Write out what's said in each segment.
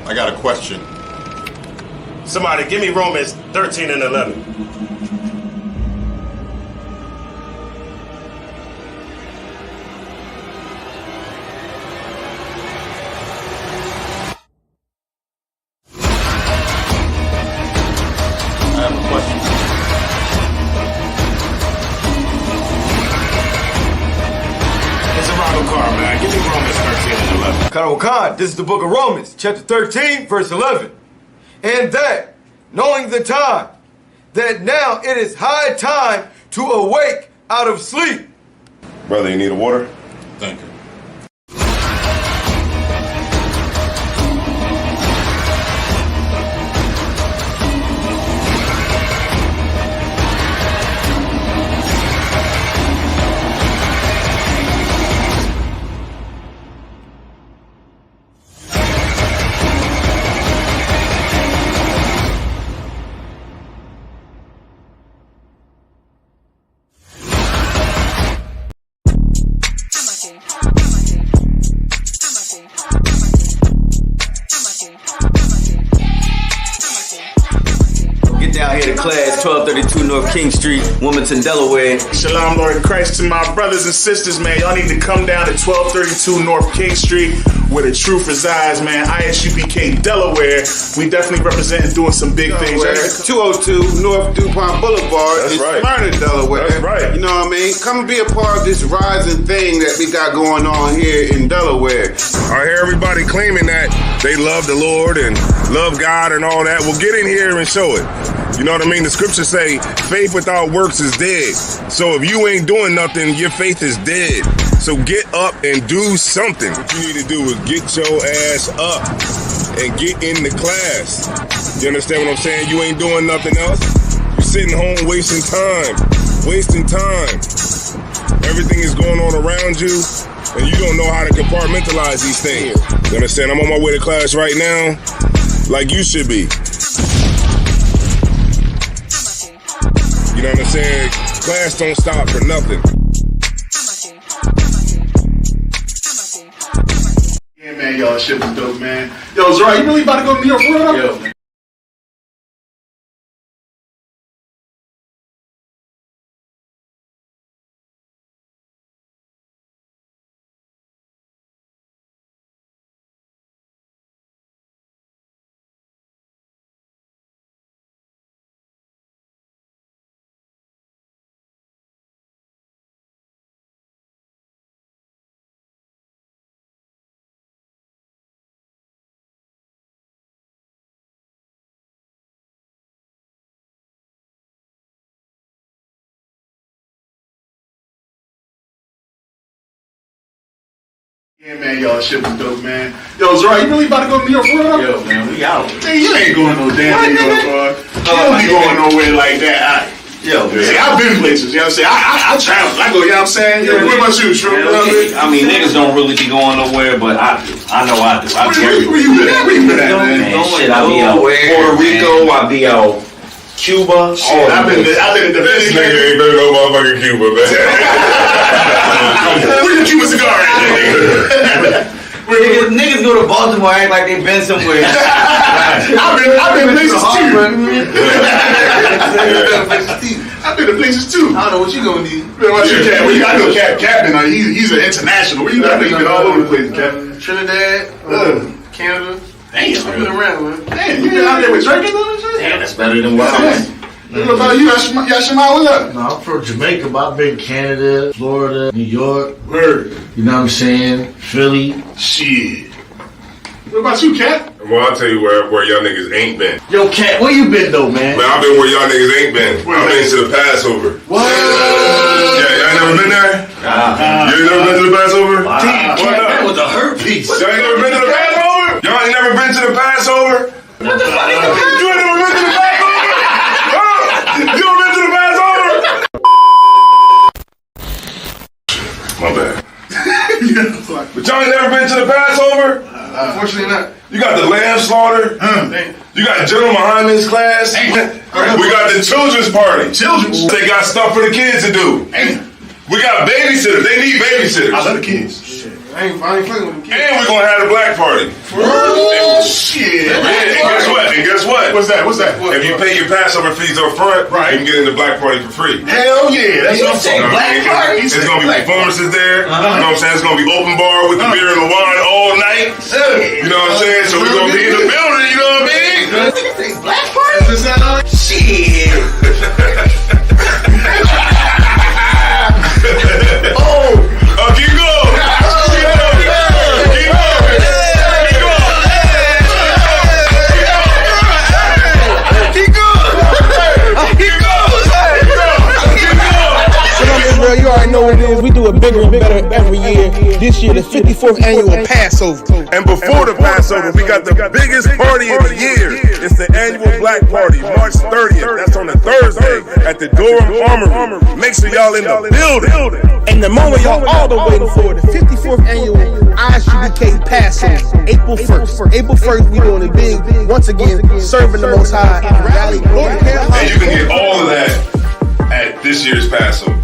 I got a question. Somebody give me Romans 13 and 11. I have a question. It's a Ronald car, man. Give me Romans 13 and 11. Khan, this is the book of Romans, chapter 13, verse 11. And that, knowing the time, that now it is high time to awake out of sleep. Brother, you need a water? Thank you. Get down here to class, 1232 North King Street, Wilmington, Delaware. Shalom, Lord Christ, to my brothers and sisters, man. Y'all need to come down to 1232 North King Street, where the truth resides, man. ISUPK, Delaware. We definitely representing doing some big things. 202 North DuPont Boulevard That's in right. Smyrna, Delaware. That's right. You know what I mean? Come and be a part of this rising thing that we got going on here in Delaware. I hear everybody claiming that they love the Lord and love God and all that. Well, get in here and show it. You know what I mean? The scriptures say faith without works is dead. So if you ain't doing nothing, your faith is dead. So get up and do something. What you need to do is get your ass up and get in the class. You understand what I'm saying? You ain't doing nothing else. You're sitting home wasting time. Wasting time. Everything is going on around you, and you don't know how to compartmentalize these things. You understand? I'm on my way to class right now, like you should be. You know what I'm saying? Class don't stop for nothing. Yeah, man, y'all, shit was dope, man. Yo, Zara, you really about to go to New York for real? Yo, man. Yeah, man, y'all, shit was dope, man. Yo, Zara, you really about to go to New York for real? Yo, man, we out. Man, you ain't going no damn New York, bro. You don't be going nowhere like that. Yo, man. See, I've been places, you know what I'm saying? I travel. I go, you know what I'm saying? Yo, what about you, Shrew? You know what I mean? I mean, niggas don't really be going nowhere, but I do. I know I do. I carry Where you been at? Where you been at, man? shit. I be out Puerto Rico. I be out Cuba. Shit, I've been in the This nigga ain't been no motherfucking Cuba, man. Where's your Cuban cigar at, nigga? Niggas go to Baltimore act like they been somewhere. I've been places too. I've been to places too. I don't know what you gonna need. Man, what you, Cap? Well, I know Captain. He's an international. Where you got? You've been all over the place, Captain. Trinidad, Canada. Damn, I've been around, man. Damn, you been out there with Drake and all that shit? Damn, that's better than what I was. What about you, Yashima? What's up? No, I'm from Jamaica, but I've been Canada, Florida, New York, Word. you know what I'm saying? Philly. Shit. What about you, Cap? Well, I'll tell you where y'all niggas ain't been. Yo, Cat, where you been though, man? Man, I've been where y'all niggas ain't been. I've been to the Passover. What? Yeah, y'all ain't never been there? You ain't never been to the Passover? Damn, What Cat, up? that was a hurt piece. Y'all ain't never been to the Passover? Y'all ain't never been to the Passover? What the fuck is the You ain't never been to the Passover? Huh? You ever been to the Passover? My bad. But y'all ain't never been to the Passover? Unfortunately not. You got the lamb slaughter. You got General Muhammad's class. We got the children's party. Children's? They got stuff for the kids to do. Damn. We got babysitters. They need babysitters. I love the kids. I ain't fucking with them kids. And we're gonna have the black party. Shit. And guess what? What's that? If you pay your Passover fees up front, you can get in the black party for free. Hell yeah. That's what I'm saying. Black party? It's gonna be performances there. You know what I'm saying? It's gonna be open bar with the beer and the wine all night. You know what I'm saying? So we're gonna be in the building, you know what I mean? Black party? Shit. Keep going. Israel, you already know what it is. We do it bigger and better every year. This year, the 54th annual Passover. And before the Passover, we got the biggest party of the year. It's the annual Black Party, March 30th. That's on a Thursday at the Durham Armory. Make sure y'all in the building. And the moment y'all all the waiting for, the 54th annual ISUPK Passover, April 1st. April 1st, we doing it big. Once again, serving the Most High in Raleigh, North Carolina. And you can get all of that at this year's Passover.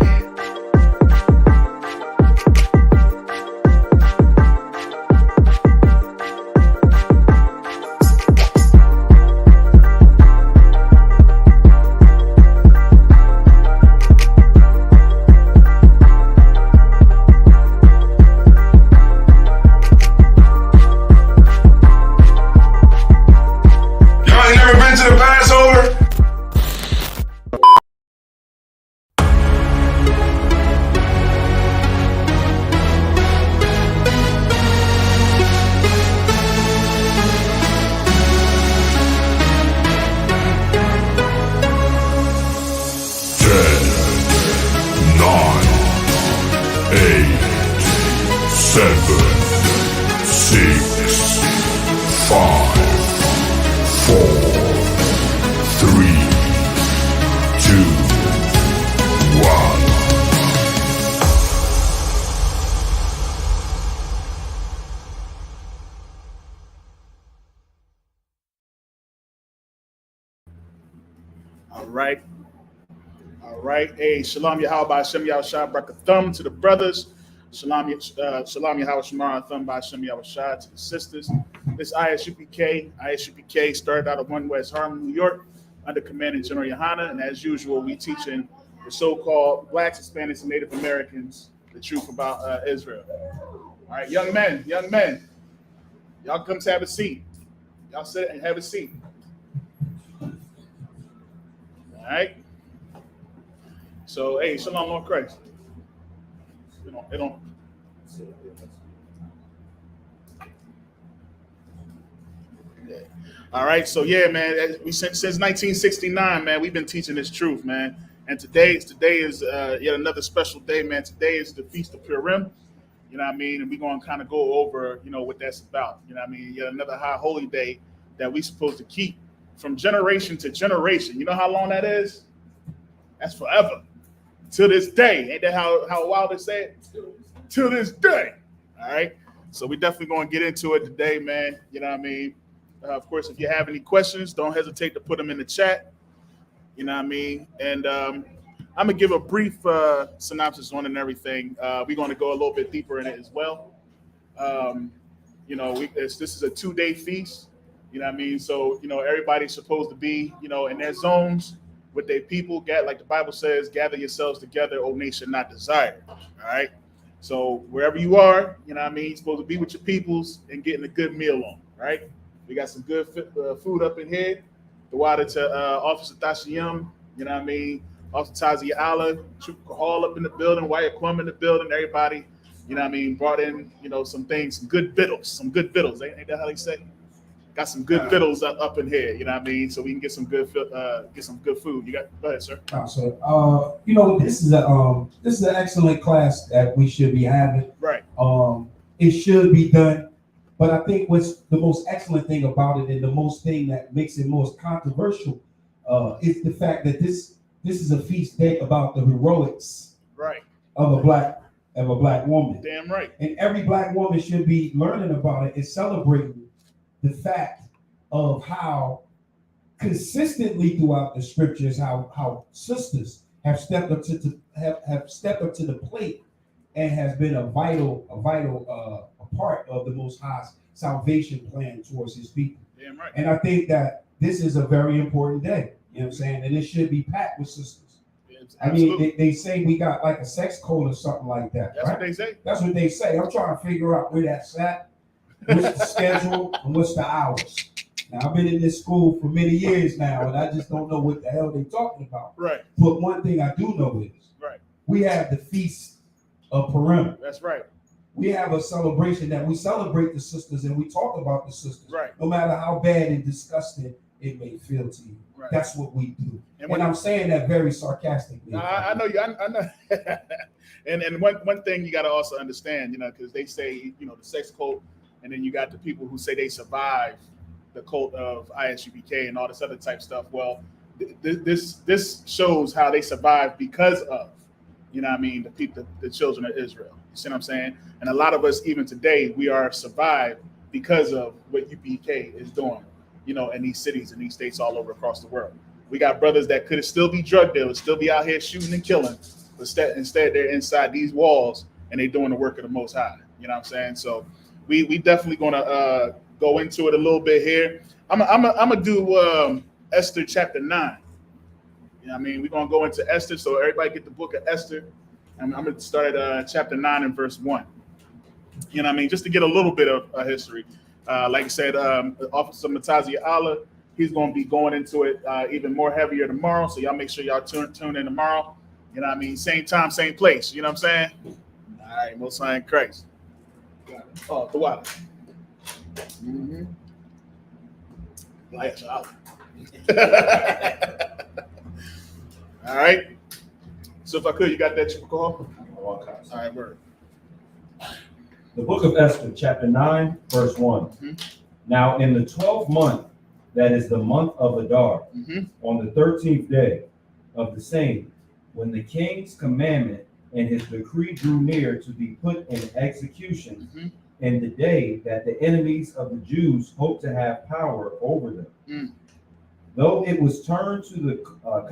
All right. Hey, Shalom Yahweh Hashem Yahushua Barakathum to the brothers. Shalom Yahweh Shemar Thumb by Hashem Yahushua to the sisters. This ISUPK started out of 1 West Harlem, New York, under Command of General Yohana. And as usual, we teaching the so-called Blacks, Hispanics, and Native Americans the truth about Israel. All right, young men, y'all come to have a seat. Y'all sit and have a seat. All right. So, hey, Shalom, Lord Christ. They don't. Yeah. All right. So, yeah, man. Since 1969, man, we've been teaching this truth, man. And today is yet another special day, man. Today is the Feast of Purim. You know what I mean? And we're going to kind of go over, what that's about. You know what I mean? Yet another high holy day that we're supposed to keep from generation to generation. You know how long that is? That's forever. To this day. Ain't that how wild they say it? To this day. All right. So we definitely going to get into it today, man. You know what I mean? Of course, if you have any questions, don't hesitate to put them in the chat. You know what I mean? And I'm going to give a brief synopsis on it and everything. We're going to go a little bit deeper in it as well. This is a 2-day feast. You know what I mean? So, everybody's supposed to be, in their zones with their people. Like the Bible says, gather yourselves together, O nation not desired. All right? So wherever you are, you know what I mean? You're supposed to be with your peoples and getting a good meal on, right? We got some good food up in here. The water to Officer Tashiyam, you know what I mean? Officer Tazi Allah, Trooper Hall up in the building, Wyatt Plum in the building, everybody, you know what I mean, brought in, some things, some good victuals. Ain't that how they say? Got some good victuals up in here, you know what I mean? So we can get some good food. Go ahead, sir. This is an excellent class that we should be having. Right. It should be done. But I think what's the most excellent thing about it, and the most thing that makes it most controversial, is the fact that this is a feast day about the heroics, right, of a black woman. Damn right. And every black woman should be learning about it and celebrating the fact of how consistently throughout the scriptures, how sisters have stepped up to the plate and has been a vital part of the Most High's salvation plan towards His people. Damn right. And I think that this is a very important day. You know what I'm saying? And it should be packed with sisters. I mean, they say we got like a sex code or something like that. That's right? what they say. That's what they say. I'm trying to figure out where that's at, what's the schedule, and what's the hours. Now, I've been in this school for many years now, and I just don't know what the hell they're talking about. Right. But one thing I do know is we have the Feast of Purim. That's right. We have a celebration that we celebrate the sisters and we talk about the sisters. Right. No matter how bad and disgusting it may feel to you. Right. That's what we do. And I'm saying that very sarcastically. I know you. I know. and one thing you got to also understand, because they say, the sex cult, and then you got the people who say they survive the cult of ISUPK and all this other type stuff. Well, this shows how they survive because of, the people, the children of Israel. You see what I'm saying? And a lot of us, even today, we are survived because of what UPK is doing, in these cities and these states all over across the world. We got brothers that could still be drug dealers, still be out here shooting and killing, but instead they're inside these walls and they're doing the work of the Most High. You know what I'm saying? So we definitely gonna go into it a little bit here. I'm gonna do Esther chapter 9. We're gonna go into Esther, so everybody get the book of Esther. And I'm gonna start at chapter 9 and verse 1. Just to get a little bit of history. Like I said, Officer Matazia Allah, he's gonna be going into it even more heavier tomorrow. So y'all make sure y'all tune in tomorrow. Same time, same place. You know what I'm saying? All right, Most High in Christ. Oh, the water. Mm-hmm. Like all right. So if I could, you got that you call? All right, word. The book of Esther, chapter 9, verse 1. Mm-hmm. Now in the 12th month, that is the month of Adar, on the 13th day of the same, when the king's commandment and his decree drew near to be put in execution, in the day that the enemies of the Jews hoped to have power over them. Though it was turned to the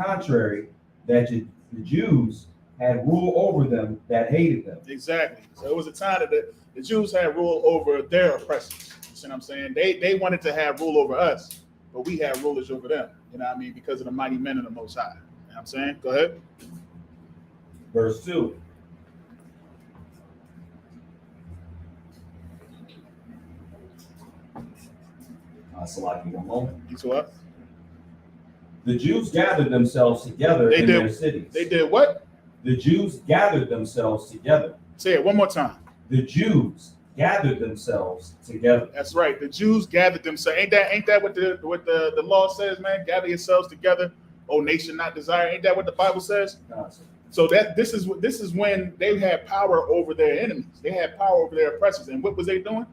contrary, that the Jews had rule over them that hated them. Exactly. So it was a time that the Jews had rule over their oppressors. You see what I'm saying? They wanted to have rule over us, but we had rulers over them. Because of the mighty men of the Most High. You know what I'm saying? Go ahead. Verse 2. Salaki, one moment. You saw what? The Jews gathered themselves together in their cities. They did what? The Jews gathered themselves together. Say it one more time. The Jews gathered themselves together. That's right. The Jews gathered themselves. Ain't that what the law says, man? Gather yourselves together, O nation not desire. Ain't that what the Bible says? No, so this is when they had power over their enemies. They had power over their oppressors. And what was they doing?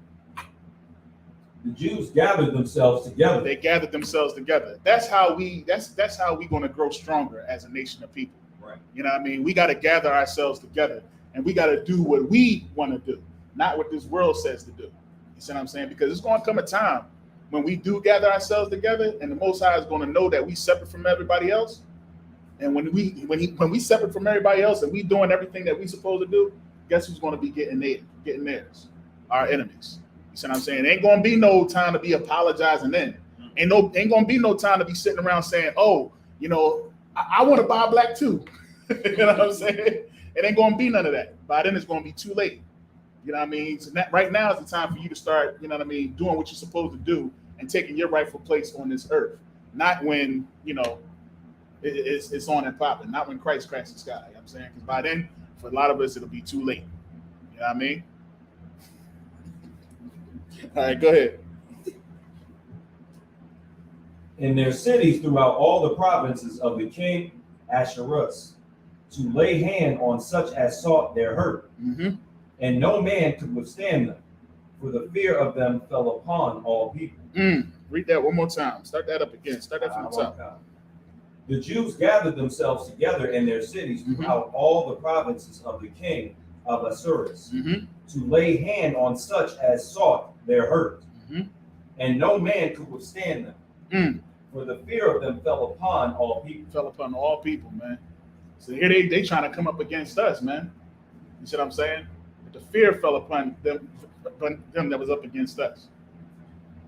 The Jews gathered themselves together. They gathered themselves together. That's how we going to grow stronger as a nation of people. Right. You know what I mean? We got to gather ourselves together and we got to do what we want to do, not what this world says to do. You see what I'm saying? Because it's going to come a time when we do gather ourselves together and the Most High is going to know that we separate from everybody else. And when we separate from everybody else and we doing everything that we supposed to do, guess who's going to be getting theirs? Our enemies. You see what I'm saying? Ain't gonna be no time to be apologizing then. Ain't gonna be no time to be sitting around saying, oh, I want to buy black too. You know what I'm saying? It ain't gonna be none of that. By then it's gonna be too late. You know what I mean? So right now is the time for you to start, doing what you're supposed to do and taking your rightful place on this earth. Not when, it's on and popping, not when Christ cracks the sky. You know what I'm saying? Because by then, for a lot of us, it'll be too late. You know what I mean? All right, go ahead. In their cities throughout all the provinces of the king Ahasuerus, to lay hand on such as sought their hurt. And no man could withstand them, for the fear of them fell upon all people. Read that one more time. Start that up again. Start that from the top. The Jews gathered themselves together in their cities throughout all the provinces of the king of Ahasuerus, to lay hand on such as sought their hurt. And no man could withstand them, for the fear of them fell upon all people. Fell upon all people, man. So here they trying to come up against us, man. You see what I'm saying? But the fear fell upon them that was up against us.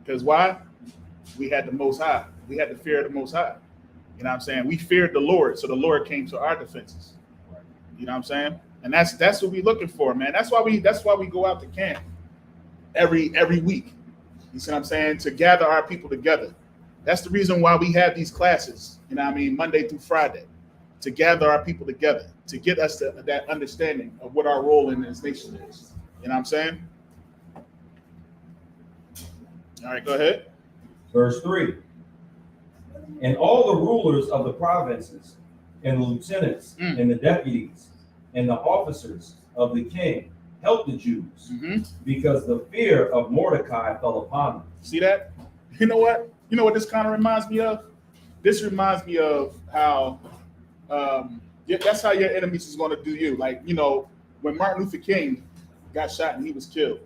Because why? We had the Most High. We had the fear of the Most High. You know what I'm saying? We feared the Lord, so the Lord came to our defenses. You know what I'm saying? And that's what we're looking for, man. That's why we go out to camp every week. You see what I'm saying? To gather our people together. That's the reason why we have these classes, you know what I mean, Monday through Friday, to gather our people together, to get us to that understanding of what our role in this nation is. You know what I'm saying? All right, go ahead. Verse 3. And all the rulers of the provinces, and the lieutenants, and the deputies, and the officers of the king helped the Jews, because the fear of Mordecai fell upon them. See that? You know what? You know what this kind of reminds me of? This reminds me of how that's how your enemies is going to do you. Like, you know, when Martin Luther King got shot and he was killed,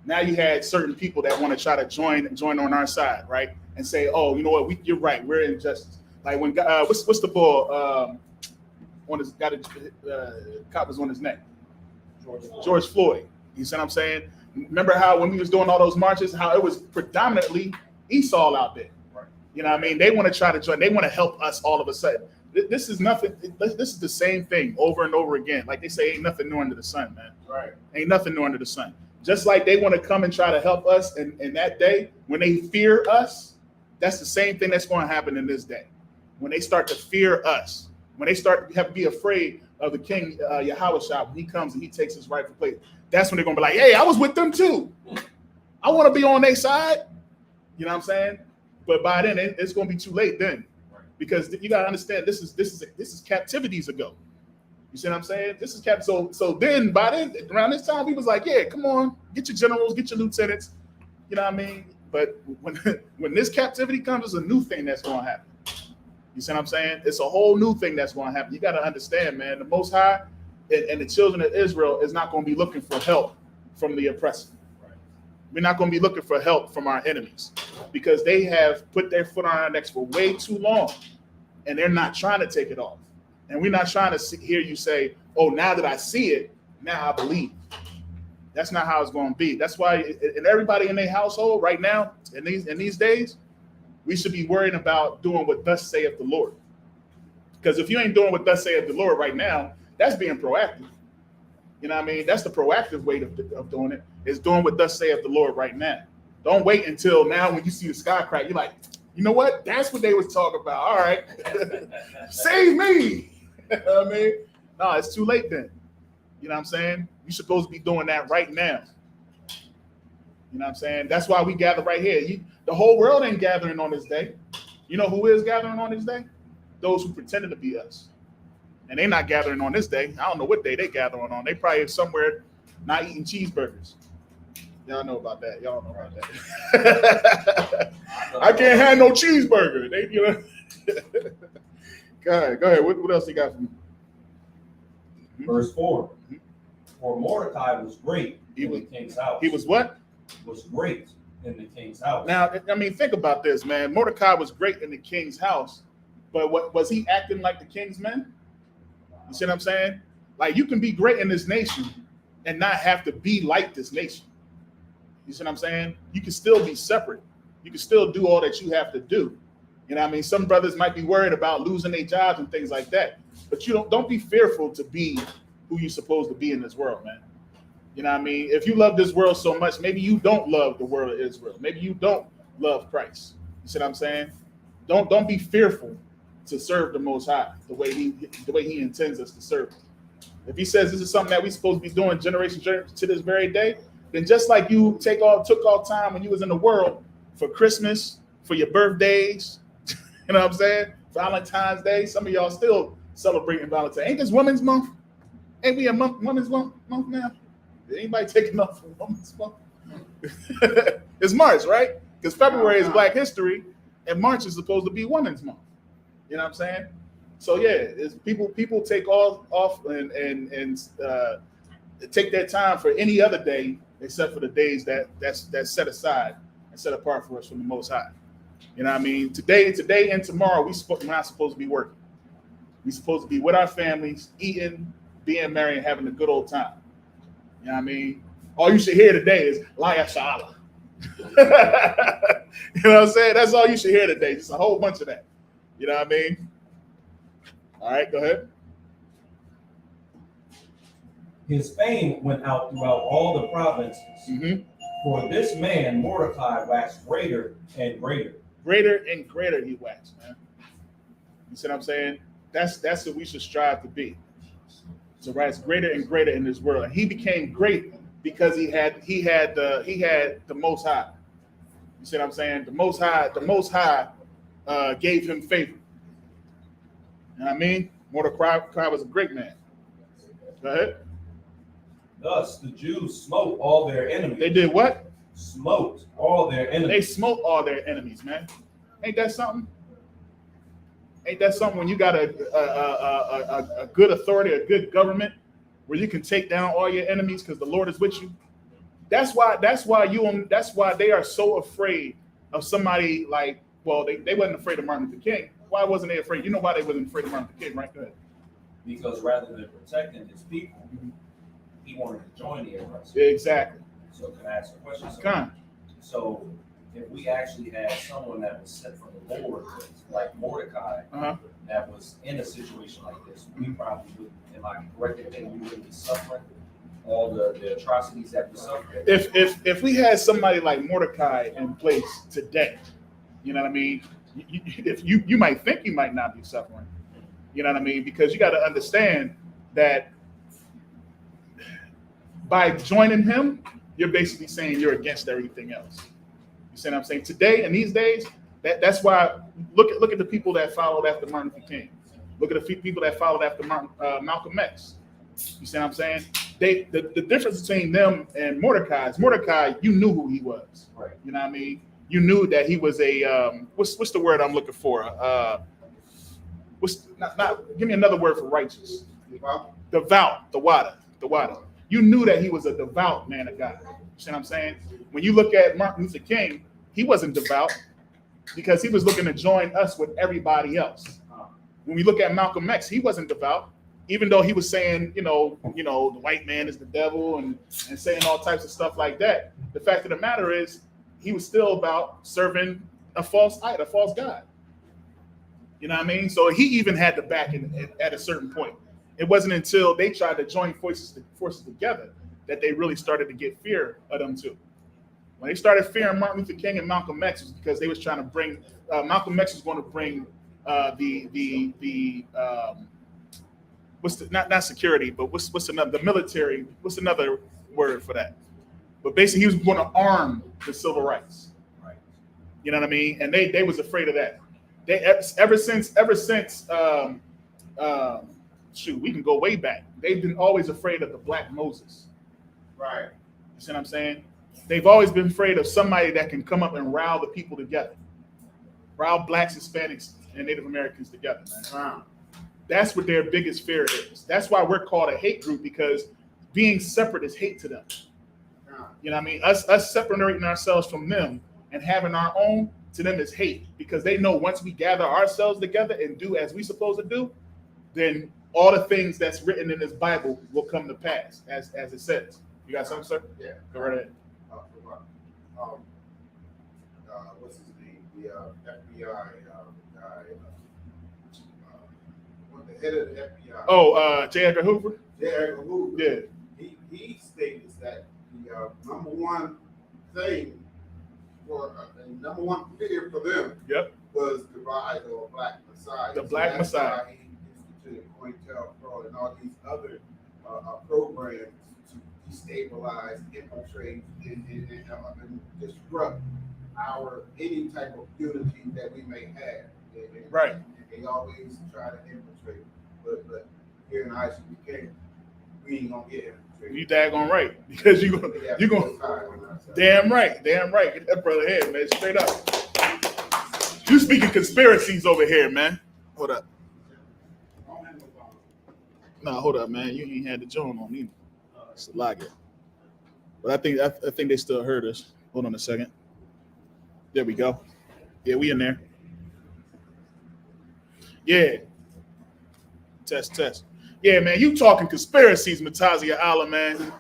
now you had certain people that want to try to join on our side, right? And say, oh, you know what? You're right. We're injustice. Like when what's the ball on his cop was on his neck? George Floyd. You see what I'm saying? Remember how when we was doing all those marches, how it was predominantly Esau out there. Right. You know what I mean? They want to try to join. They want to help us all of a sudden. This is nothing. This is the same thing over and over again. Like they say, ain't nothing new under the sun, man. Right. Ain't nothing new under the sun. Just like they want to come and try to help us in that day, when they fear us, that's the same thing that's going to happen in this day. When they start to fear us, when they start to have to be afraid of the king, Yahushua, when he comes and he takes his rightful place, that's when they're going to be like, hey, I was with them too. I want to be on their side. You know what I'm saying? But by then, it's going to be too late then. Because you got to understand, this is captivities ago. You see what I'm saying? This is so then by then, around this time, we was like, yeah, come on, get your generals, get your lieutenants. You know what I mean? But when this captivity comes, it's a new thing that's going to happen. You see what I'm saying? It's a whole new thing that's going to happen. You got to understand, man, the Most High and the children of Israel is not going to be looking for help from the oppressor. Right. We're not going to be looking for help from our enemies because they have put their foot on our necks for way too long, and they're not trying to take it off. And we're not trying to hear you say, oh, now that I see it, now I believe. That's not how it's going to be. That's why, and everybody in their household right now, in these days, we should be worrying about doing what thus saith the Lord. Because if you ain't doing what thus saith the Lord right now, that's being proactive. You know what I mean? That's the proactive way of doing it, is doing what thus saith the Lord right now. Don't wait until now when you see the sky crack. You're like, you know what? That's what they was talking about. All right. Save me. You know what I mean? No, it's too late then. You know what I'm saying? You're supposed to be doing that right now. You know what I'm saying? That's why we gather right here. The whole world ain't gathering on this day. You know who is gathering on this day? Those who pretended to be us. And they're not gathering on this day. I don't know what day they gathering on. They probably somewhere not eating cheeseburgers. Y'all know about that. Y'all know about that. I can't have no cheeseburger. They, you know. Go ahead. What else you got for me? Verse 4. For Mordecai was great in the king's house. He was what? Was great in the king's house. Now, I mean, think about this, man. Mordecai was great in the king's house, but what was he acting like the king's men? You see what I'm saying? Like, you can be great in this nation and not have to be like this nation. You see what I'm saying? You can still be separate. You can still do all that you have to do. You know what I mean? Some brothers might be worried about losing their jobs and things like that, but you don't be fearful to be who you're supposed to be in this world, man. You know what I mean? If you love this world so much, maybe you don't love the world of Israel. Maybe you don't love Christ. You see what I'm saying? Don't be fearful to serve the Most High the way he intends us to serve him. If he says this is something that we're supposed to be doing generation to this very day, then just like you took all time when you was in the world for Christmas, for your birthdays, you know what I'm saying? Valentine's Day. Some of y'all still celebrating Valentine's. Ain't this Women's Month? Ain't we a Women's Month now? Anybody taking off for Women's Month? It's March, right? Because February is Black History, and March is supposed to be Women's Month. You know what I'm saying? So yeah, it's people take off and take their time for any other day except for the days that's set aside and set apart for us from the Most High. You know what I mean? Today and tomorrow we're not supposed to be working. We're supposed to be with our families, eating, being merry and having a good old time. You know what I mean? All you should hear today is Laya Shala. You know what I'm saying? That's all you should hear today. Just a whole bunch of that. You know what I mean? All right, go ahead. His fame went out throughout all the provinces. Mm-hmm. For this man, Mordecai, waxed greater and greater. Greater and greater he waxed, man. You see what I'm saying? That's what we should strive to be. So rise greater and greater in this world. And he became great because he had the Most High. You see what I'm saying? The Most High gave him favor. You know what I mean? Mordecai was a great man. Go ahead. Thus the Jews smote all their enemies. They did what? Smote all their enemies. They smote all their enemies, man. Ain't that something? Ain't that something when you got a good authority, a good government, where you can take down all your enemies because the Lord is with you? That's why they are so afraid of somebody like, well, they wasn't afraid of Martin Luther King. Why wasn't they afraid? You know why they wasn't afraid of Martin Luther King, right? Go ahead. Because rather than protecting his people, he wanted to join the oppressor. Exactly. So can I ask a question? So if we actually had someone that was sent from the Lord, like Mordecai, that was in a situation like this, we probably would, am I correct in thinking we wouldn't be suffering all the atrocities that we suffer? If we had somebody like Mordecai in place today, you know what I mean? You might think you might not be suffering. You know what I mean? Because you got to understand that by joining him, you're basically saying you're against everything else. You see what I'm saying? Today, in these days, that's why look at the people that followed after Martin Luther King. Look at the people that followed after Malcolm X. You see what I'm saying? The difference between them and Mordecai is Mordecai, you knew who he was. Right. You know what I mean? You knew that he was a what's the word I'm looking for? Give me another word for righteous. Devout, the water. You knew that he was a devout man of God. You see what I'm saying? When you look at Martin Luther King, he wasn't devout because he was looking to join us with everybody else. When we look at Malcolm X, he wasn't devout, even though he was saying, the white man is the devil and saying all types of stuff like that. The fact of the matter is, he was still about serving a false God. You know what I mean? So he even had to back at a certain point. It wasn't until they tried to join forces together that they really started to get fear of them too. When they started fearing Martin Luther King and Malcolm X, was because they was trying to bring Malcolm X was going to bring not security, but what's another, the military? What's another word for that? But basically, he was going to arm the civil rights. Right. You know what I mean? And they was afraid of that. They ever since we can go way back. They've been always afraid of the Black Moses. Right. You see what I'm saying? They've always been afraid of somebody that can come up and rile the people together. Rile Blacks, Hispanics, and Native Americans together, man. Wow. That's what their biggest fear is. That's why we're called a hate group, because being separate is hate to them. You know what I mean? Us separating ourselves from them and having our own, to them is hate, because they know once we gather ourselves together and do as we supposed to do, then all the things that's written in this Bible will come to pass, as it says. You got something, sir? Yeah. Go right ahead. What's his name? The FBI guy. The head of the FBI. Oh, J. Edgar Hoover? J. Edgar Hoover. Yeah. He states that the number one thing for the number one fear for them was the rise of a Black Messiah. The Black Messiah. Why he instituted COINTELPRO and all these other programs to destabilize, infiltrate, and disrupt any type of unity that we may have. And Right. They always try to infiltrate, but here in ISUPK, we ain't gonna get infiltrated. You daggone right, because you gonna damn right. Get that brother head, man, straight up. You speaking conspiracies over here, man. Hold up. No, hold up, man. You ain't had the joint on either. It's a lag. But I think they still heard us. Hold on a second. There we go. Yeah, we in there. Yeah. Test. Yeah, man, you talking conspiracies, Matazia Allah, man.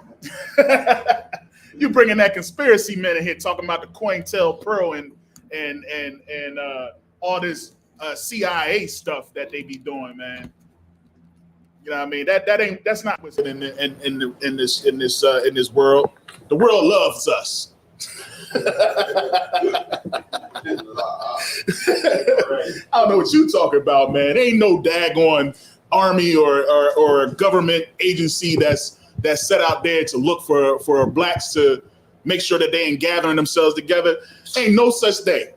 You bringing that conspiracy man in here talking about the COINTELPRO and all this CIA stuff that they be doing, man. You know what I mean? That's not what's in this world. The world loves us. I don't know what you talking about, man. Ain't no daggone army or government agency that's set out there to look for blacks to make sure that they ain't gathering themselves together. Ain't no such thing.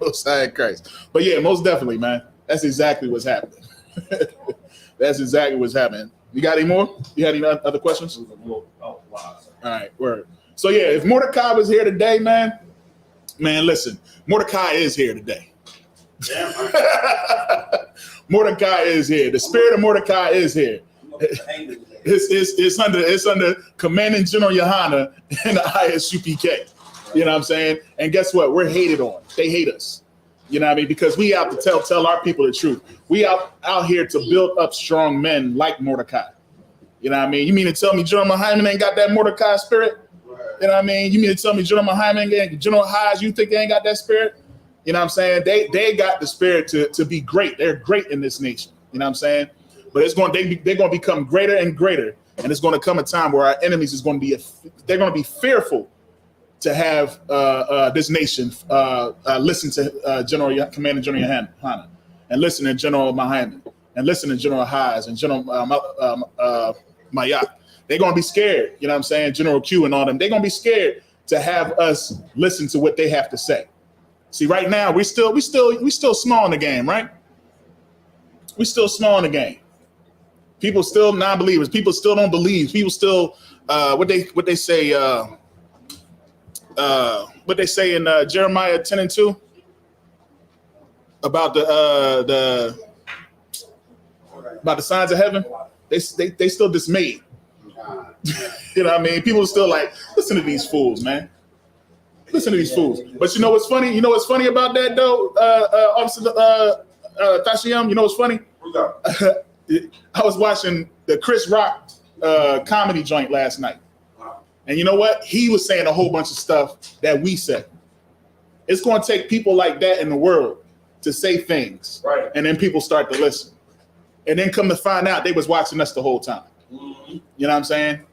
Most High Christ. But yeah, most definitely, man. That's exactly what's happening. That's exactly what's happening. You got any more? You had any other questions? All right, word. So yeah, if Mordecai was here today, man, listen, Mordecai is here today. Mordecai is here. The spirit of Mordecai is here. It's under Commanding General Yohana and the ISUPK. You know what I'm saying? And guess what? We're hated on. They hate us. You know what I mean? Because we have to tell our people the truth. We out here to build up strong men like Mordecai. You know what I mean? You mean to tell me General Hyman ain't got that Mordecai spirit? You know what I mean? You mean to tell me General Hyman and General Hyes, you think they ain't got that spirit? You know what I'm saying? They got the spirit to be great. They're great in this nation. You know what I'm saying? But they're going to become greater and greater. And it's going to come a time where our enemies they're going to be fearful to have this nation listen to Commander General Yohana, and listen to General Muhammad, and listen to General Hyes and General Mayat. They're going to be scared, you know what I'm saying? General Q and all them. They're going to be scared to have us listen to what they have to say. See, right now we still small in the game, right? We still small in the game. People still non-believers. People still don't believe. People still what they say in Jeremiah 10:2 about the signs of heaven. They still dismayed. You know what I mean? People are still like, listen to these fools, man. Listen to these fools. But you know what's funny? You know what's funny about that though, Officer Tashiam? You know what's funny? I was watching the Chris Rock comedy joint last night. And you know what? He was saying a whole bunch of stuff that we said. It's going to take people like that in the world to say things. Right. And then people start to listen. And then come to find out they was watching us the whole time. Mm-hmm. You know what I'm saying?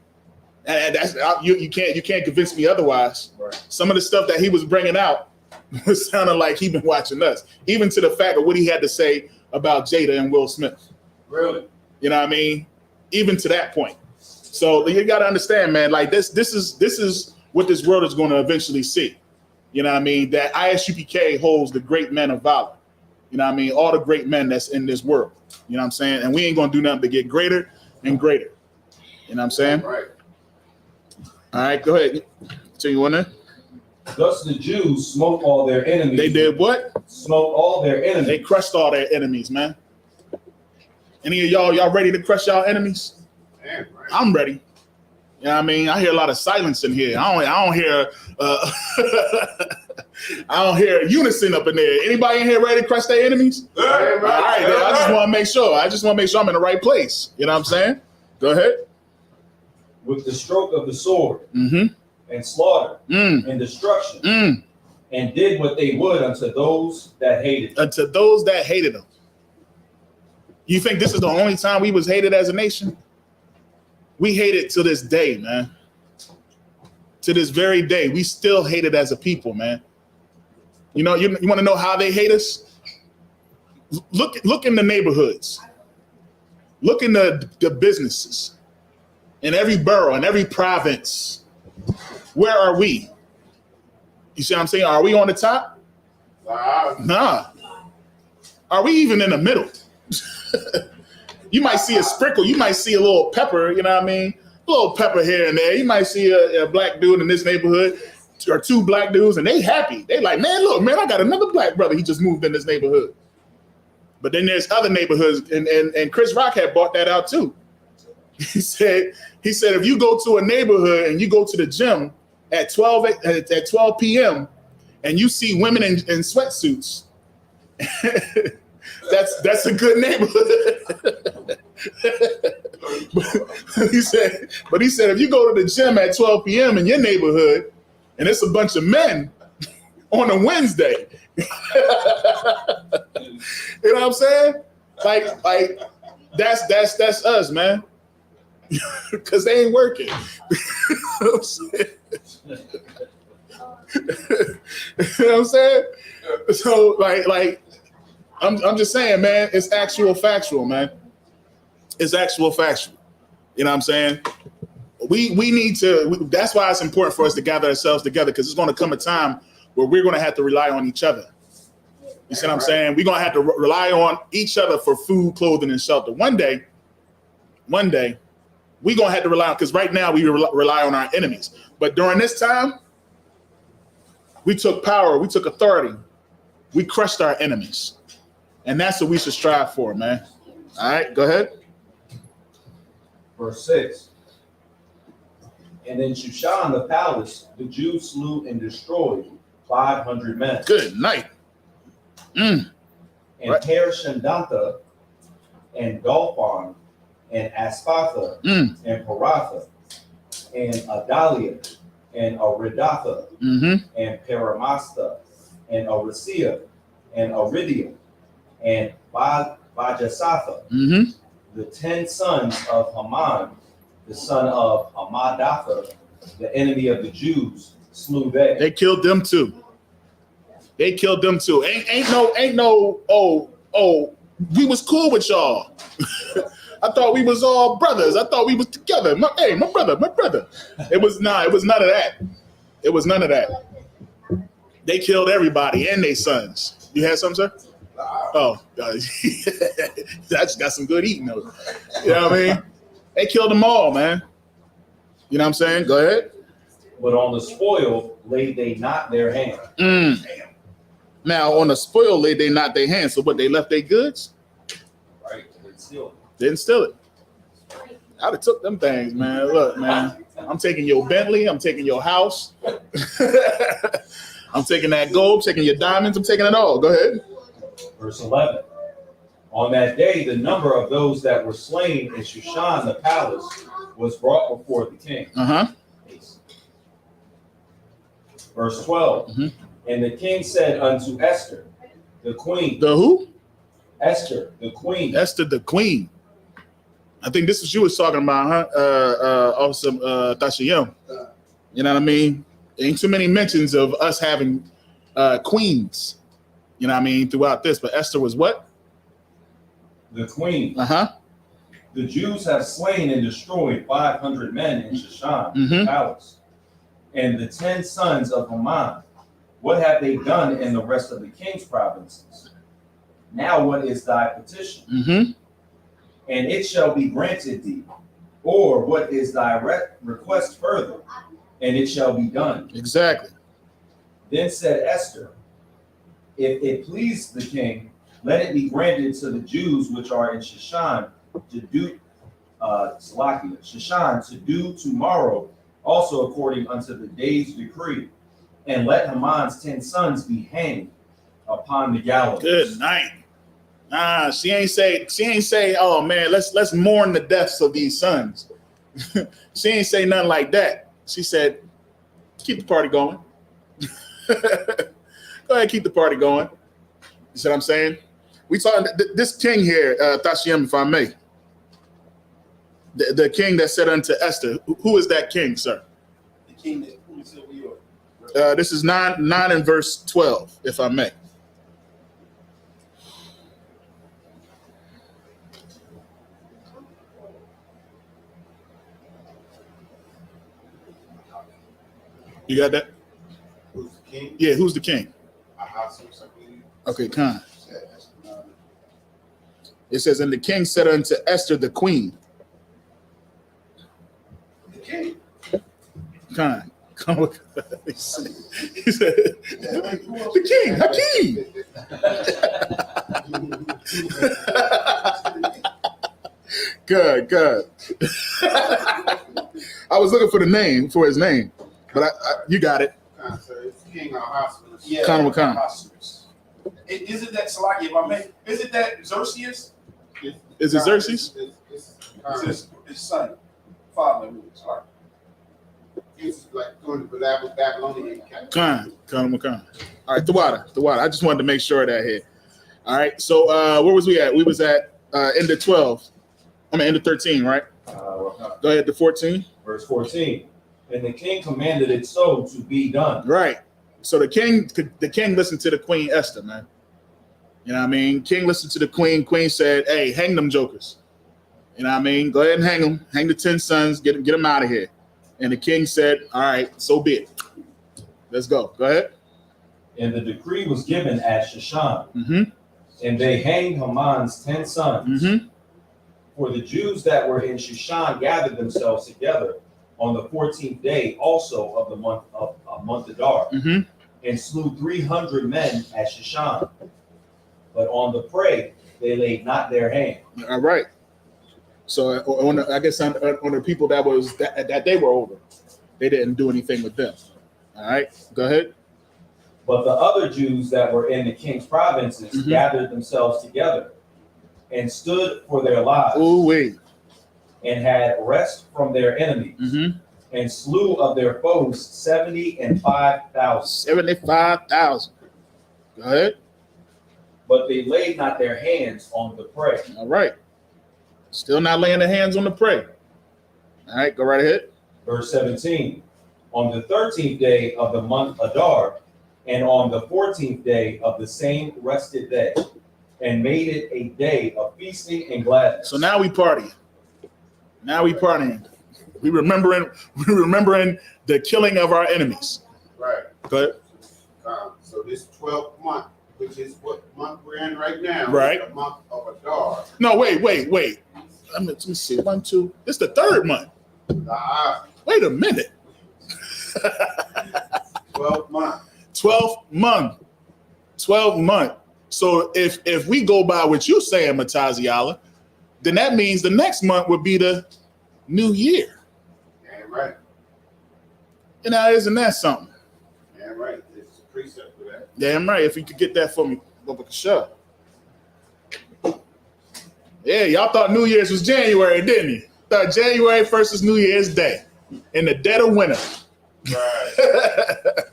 And that's you can't convince me otherwise. Right. Some of the stuff that he was bringing out was sounding like he been watching us. Even to the fact of what he had to say about Jada and Will Smith. Really? You know what I mean? Even to that point. So you got to understand, man, like this is what this world is going to eventually see. You know what I mean? That ISUPK holds the great men of valor. You know what I mean? All the great men that's in this world. You know what I'm saying? And we ain't going to do nothing but get greater and greater. You know what I'm saying? Right. All right, go ahead. So you want to? Thus the Jews smote all their enemies. They did what? Smote all their enemies. They crushed all their enemies, man. Any of y'all ready to crush y'all enemies? Man, right. I'm ready. You know what I mean? I hear a lot of silence in here. I don't hear I don't hear unison up in there. Anybody in here ready to crush their enemies? All right. I just want to make sure. I'm in the right place. You know what I'm saying? Go ahead. With the stroke of the sword and slaughter and destruction and did what they would unto those that hated. Unto those that hated them. You think this is the only time we was hated as a nation? We hate it to this day, man. To this very day, we still hate it as a people, man. You know, you want to know how they hate us? Look in the neighborhoods. Look in the businesses. In every borough, in every province. Where are we? You see what I'm saying? Are we on the top? Nah. Are we even in the middle? You might see a sprinkle. You might see a little pepper, you know what I mean? A little pepper here and there. You might see a black dude in this neighborhood or two black dudes, and they happy. They like, man, look, man, I got another black brother. He just moved in this neighborhood. But then there's other neighborhoods, and Chris Rock had bought that out too. He said, if you go to a neighborhood and you go to the gym at 12 p.m. and you see women in sweatsuits That's a good neighborhood. but he said, if you go to the gym at 12 p.m. in your neighborhood, and it's a bunch of men on a Wednesday, you know what I'm saying? Like that's us, man. Because they ain't working. You know what I'm saying? So like I'm just saying, man, it's actual factual, man. It's actual factual. You know what I'm saying? We need to, that's why it's important for us to gather ourselves together, because it's going to come a time where we're going to have to rely on each other. You see what I'm saying? We're going to have to rely on each other for food, clothing, and shelter. One day, we're going to have to rely on, because right now we rely on our enemies. But during this time, we took power, we took authority, we crushed our enemies. And that's what we should strive for, man. All right, go ahead. Verse 6. And in Shushan the palace, the Jews slew and destroyed 500 men. Good night. And right. Parshandantha and Dalphon and Aspatha and Paratha and Adalia and Aridatha and Paramasta and Arisia and Aridia and Vajasatha, the 10 sons of Haman, the son of Hamadatha, the enemy of the Jews, slew they. They killed them too. Ain't no, we was cool with y'all. I thought we was all brothers. I thought we was together. My brother. It was none of that. It was none of that. They killed everybody and their sons. You had something, sir? Oh, I just got some good eating though. You know what I mean? They killed them all, man. You know what I'm saying? Go ahead. But on the spoil laid they not their hand. Now on the spoil laid they not their hand. So what, they left their goods? Right. Didn't steal it. I'd have took them things, man. Look, man. I'm taking your Bentley. I'm taking your house. I'm taking that gold. Taking your diamonds. I'm taking it all. Go ahead. Verse 11. On that day, the number of those that were slain in Shushan the palace was brought before the king. Verse 12. And the king said unto Esther, the queen. The who? Esther, the queen. Esther, the queen. I think this is what you was talking about, huh? Also, Tashiyam. You know what I mean? Ain't too many mentions of us having queens. You know what I mean? Throughout this, but Esther was what? The queen. The Jews have slain and destroyed 500 men in Shushan palace, and the 10 sons of Haman. What have they done in the rest of the king's provinces? Now what is thy petition? And it shall be granted thee. Or what is thy request further? And it shall be done. Exactly. Then said Esther, if it please the king, let it be granted to the Jews which are in Shushan to do Shushan to do tomorrow, also according unto the day's decree, and let Haman's 10 sons be hanged upon the gallows. Good night. She ain't say, oh man, let's mourn the deaths of these sons. She ain't say nothing like that. She said, keep the party going. Go ahead, keep the party going. You see what I'm saying? We talking this king here, Tashiyam, if I may. The king that said unto Esther, who is that king, sir? The king that who is over yours. This is 9 and verse 12, if I may. You got that? Who's the king? Yeah, who's the king? Ahasuerus, I believe. Okay, Khan. It says, and the king said unto Esther the queen. The king. Khan. He said, the king, Hakeem. Good. I was looking for his name, but you got it. It's King Ahasuerus. Khan. Isn't that Salaki, if I may? Isn't that Xerxes? Is it Xerxes? It's his son, father. Sorry. It's like going to Babylonian captivity. Khan. All right, Tawada. I just wanted to make sure of that here. All right, so where was we at? We was at end of 12. End of 13, right? Go ahead to 14. Verse 14. And the king commanded it so to be done. Right. So the king listened to the Queen Esther, man. You know what I mean? King listened to the queen. Queen said, hey, hang them jokers. You know what I mean? Go ahead and hang them. Hang the 10 sons. Get them out of here. And the king said, all right, so be it. Let's go. Go ahead. And the decree was given at Shushan. Mm-hmm. And they hanged Haman's 10 sons. Mm-hmm. For the Jews that were in Shushan gathered themselves together on the 14th day also of the month Adar, Mm-hmm. and slew 300 men at Shushan. But on the prey they laid not their hand. All right. So on the people that they were over, they didn't do anything with them. All right. Go ahead. But the other Jews that were in the king's provinces Mm-hmm. gathered themselves together and stood for their lives. Ooh-wee. And had rest from their enemies, Mm-hmm. and slew of their foes 75,000. 75,000. Go ahead. But they laid not their hands on the prey. All right. Still not laying their hands on the prey. All right, go right ahead. Verse 17. On the 13th day of the month Adar, and on the 14th day of the same rested day, and made it a day of feasting and gladness. So now we partying. We remembering the killing of our enemies. Right. Go ahead. So this 12th month, which is what month we're in right now, Right. is the month of Adar. No, wait. Let me see. 1, 2. This is the third month. Wait a minute. 12th month. 12th month. So if we go by what you're saying, Mataziala, then that means the next month would be the new year. Damn right. And now, isn't that something? Damn right. It's a precept for that. Damn right. If you could get that for me, sure. Yeah, y'all thought New Year's was January, didn't you? Thought January 1st is New Year's Day in the dead of winter. Right.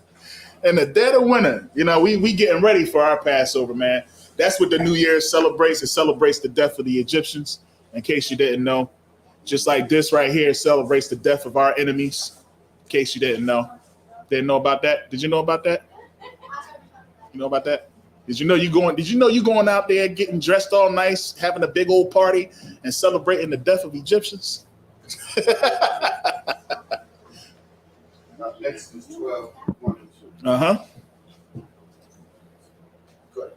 In the dead of winter, you know, we getting ready for our Passover, man. That's what the New Year celebrates. It celebrates the death of the Egyptians, in case you didn't know. Just like this right here celebrates the death of our enemies, in case you didn't know. Didn't know about that? Did you know about that? You know about that? Did you know you going out there getting dressed all nice, having a big old party, and celebrating the death of Egyptians? Next is 12, 1 and 2. Uh-huh. Good.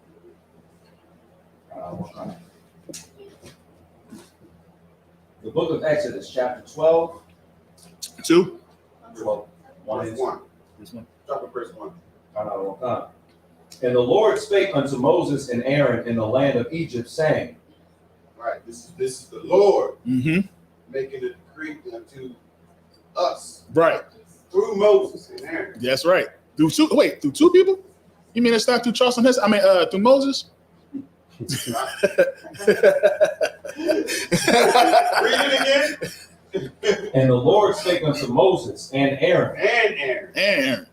The book of Exodus, chapter 12. 2. 12. 1 Verse is 1. This one. Start with verse 1. And the Lord spake unto Moses and Aaron in the land of Egypt, saying, Right. This is the Lord Mm-hmm. making a decree unto us Right. through Moses and Aaron. That's right. Through two people? You mean it's not through Charleston Hess? Through Moses? Read it again. And the Lord spake unto Moses and Aaron And Aaron.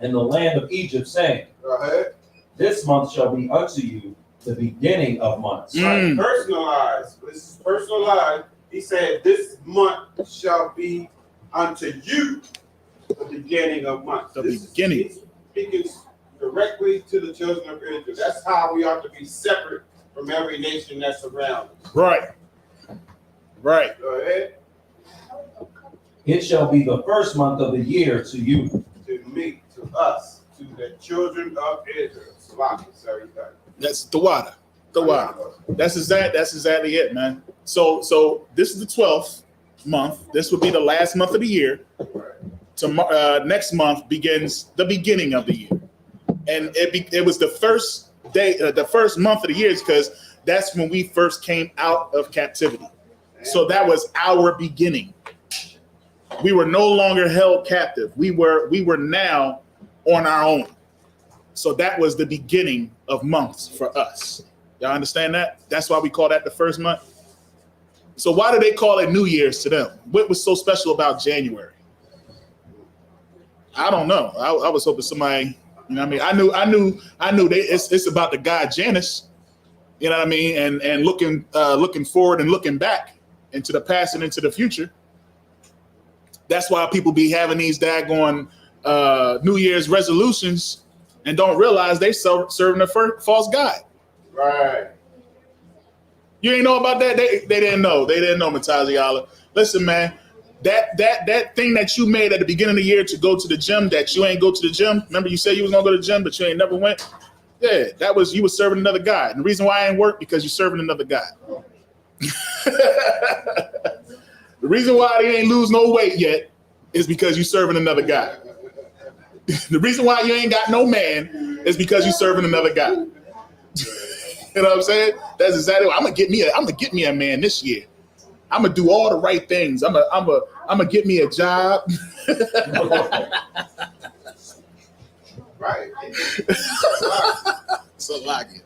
in the land of Egypt, saying, Go ahead. This month shall be unto you the beginning of months. Mm. Personalized. This is personalized. He said, this month shall be unto you the beginning of months. Beginning. Speaking directly to the children of Israel. That's how we ought to be separate from every nation that's around us. Right. Right. Go ahead. It shall be the first month of the year to you. To me, to us, to the children of Israel. Sloppy, sorry, That's the water. The water. That's exactly it, man. So this is the 12th month. This would be the last month of the year. Next month begins the beginning of the year, and it was the first day, the first month of the year, because that's when we first came out of captivity. So that was our beginning. We were no longer held captive. We were now on our own. So that was the beginning of months for us. Y'all understand that? That's why we call that the first month. So why do they call it New Year's to them? What was so special about January? I don't know. I was hoping somebody, you know what I mean? I knew it's about the god Janus, you know what I mean? And looking forward and looking back into the past and into the future. That's why people be having these daggone New Year's resolutions and don't realize they serving a false god. Right. You ain't know about that? They didn't know. They didn't know, Mataziala. Listen, man, that thing that you made at the beginning of the year to go to the gym, that you ain't go to the gym. Remember you said you was gonna go to the gym, but you ain't never went? Yeah, that was, you was serving another God. And the reason why I ain't work, because you're serving another God. The reason why they ain't lose no weight yet is because you serving another guy. The reason why you ain't got no man is because you serving another guy. You know what I'm saying? That's exactly what I'm gonna get me a man this year. I'm gonna do all the right things. I'm gonna get me a job. Right. So like it.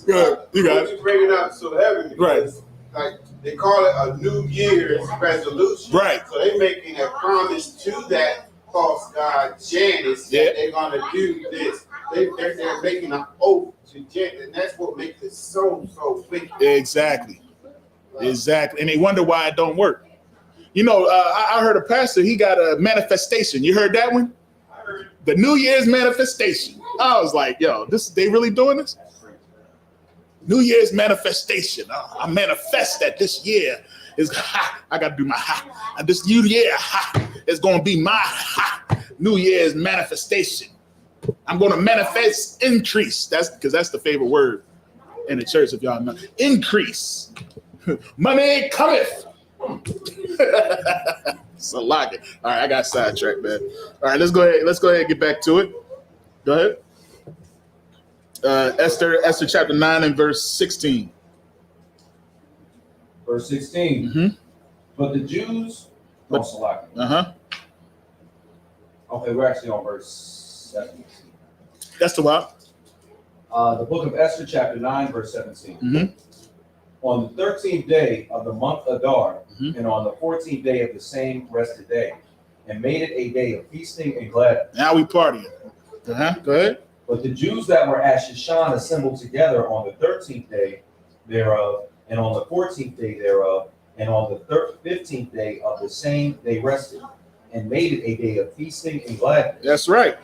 Good. You got it. You bring it up so heavy. Right. Like they call it a New Year's resolution. Right. So they're making a promise to that false god Janus that they're gonna do this. They're making an oath to Janus, and that's what makes it so wicked. Exactly. Exactly. And they wonder why it don't work. You know, I heard a pastor, he got a manifestation. You heard that one? The New Year's manifestation. I was like, yo, they really doing this? New Year's manifestation. I manifest that this year is I gotta do my and this new year is gonna be my New Year's manifestation. I'm gonna manifest increase. That's because that's the favorite word in the church, if y'all know. Increase. Money cometh. So like it. All right, I got sidetracked, man. All right, let's go ahead and get back to it. Go ahead. Esther chapter 9 and verse 16. Verse 16. Mm-hmm. But the Jews, okay, we're actually on verse 17. That's the what? The book of Esther, chapter 9, verse 17. Mm-hmm. On the 13th day of the month Adar, and on the 14th day of the same rested day, and made it a day of feasting and gladness. Now we partying. Go ahead. But the Jews that were at Shushan assembled together on the 13th day thereof, and on the 14th day thereof, and on the 15th day of the same they rested, and made it a day of feasting and gladness. That's right.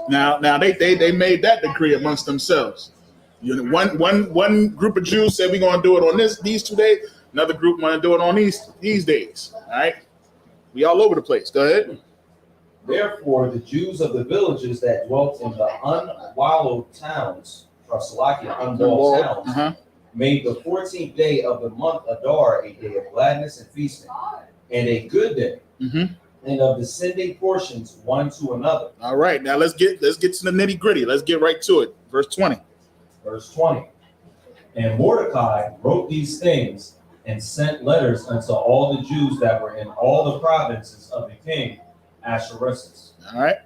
Now they made that decree amongst themselves. You know, one group of Jews said we're gonna do it on these 2 days. Another group want to do it on these days. All right, we all over the place. Go ahead. Therefore, the Jews of the villages that dwelt in the unwallowed towns, or Salakia, unwalled towns, made the 14th day of the month Adar a day of gladness and feasting, and a good day, and of descending portions one to another. All right, now let's get to the nitty gritty. Let's get right to it. Verse 20. Verse 20. And Mordecai wrote these things and sent letters unto all the Jews that were in all the provinces of the king Ahasuerus. All right.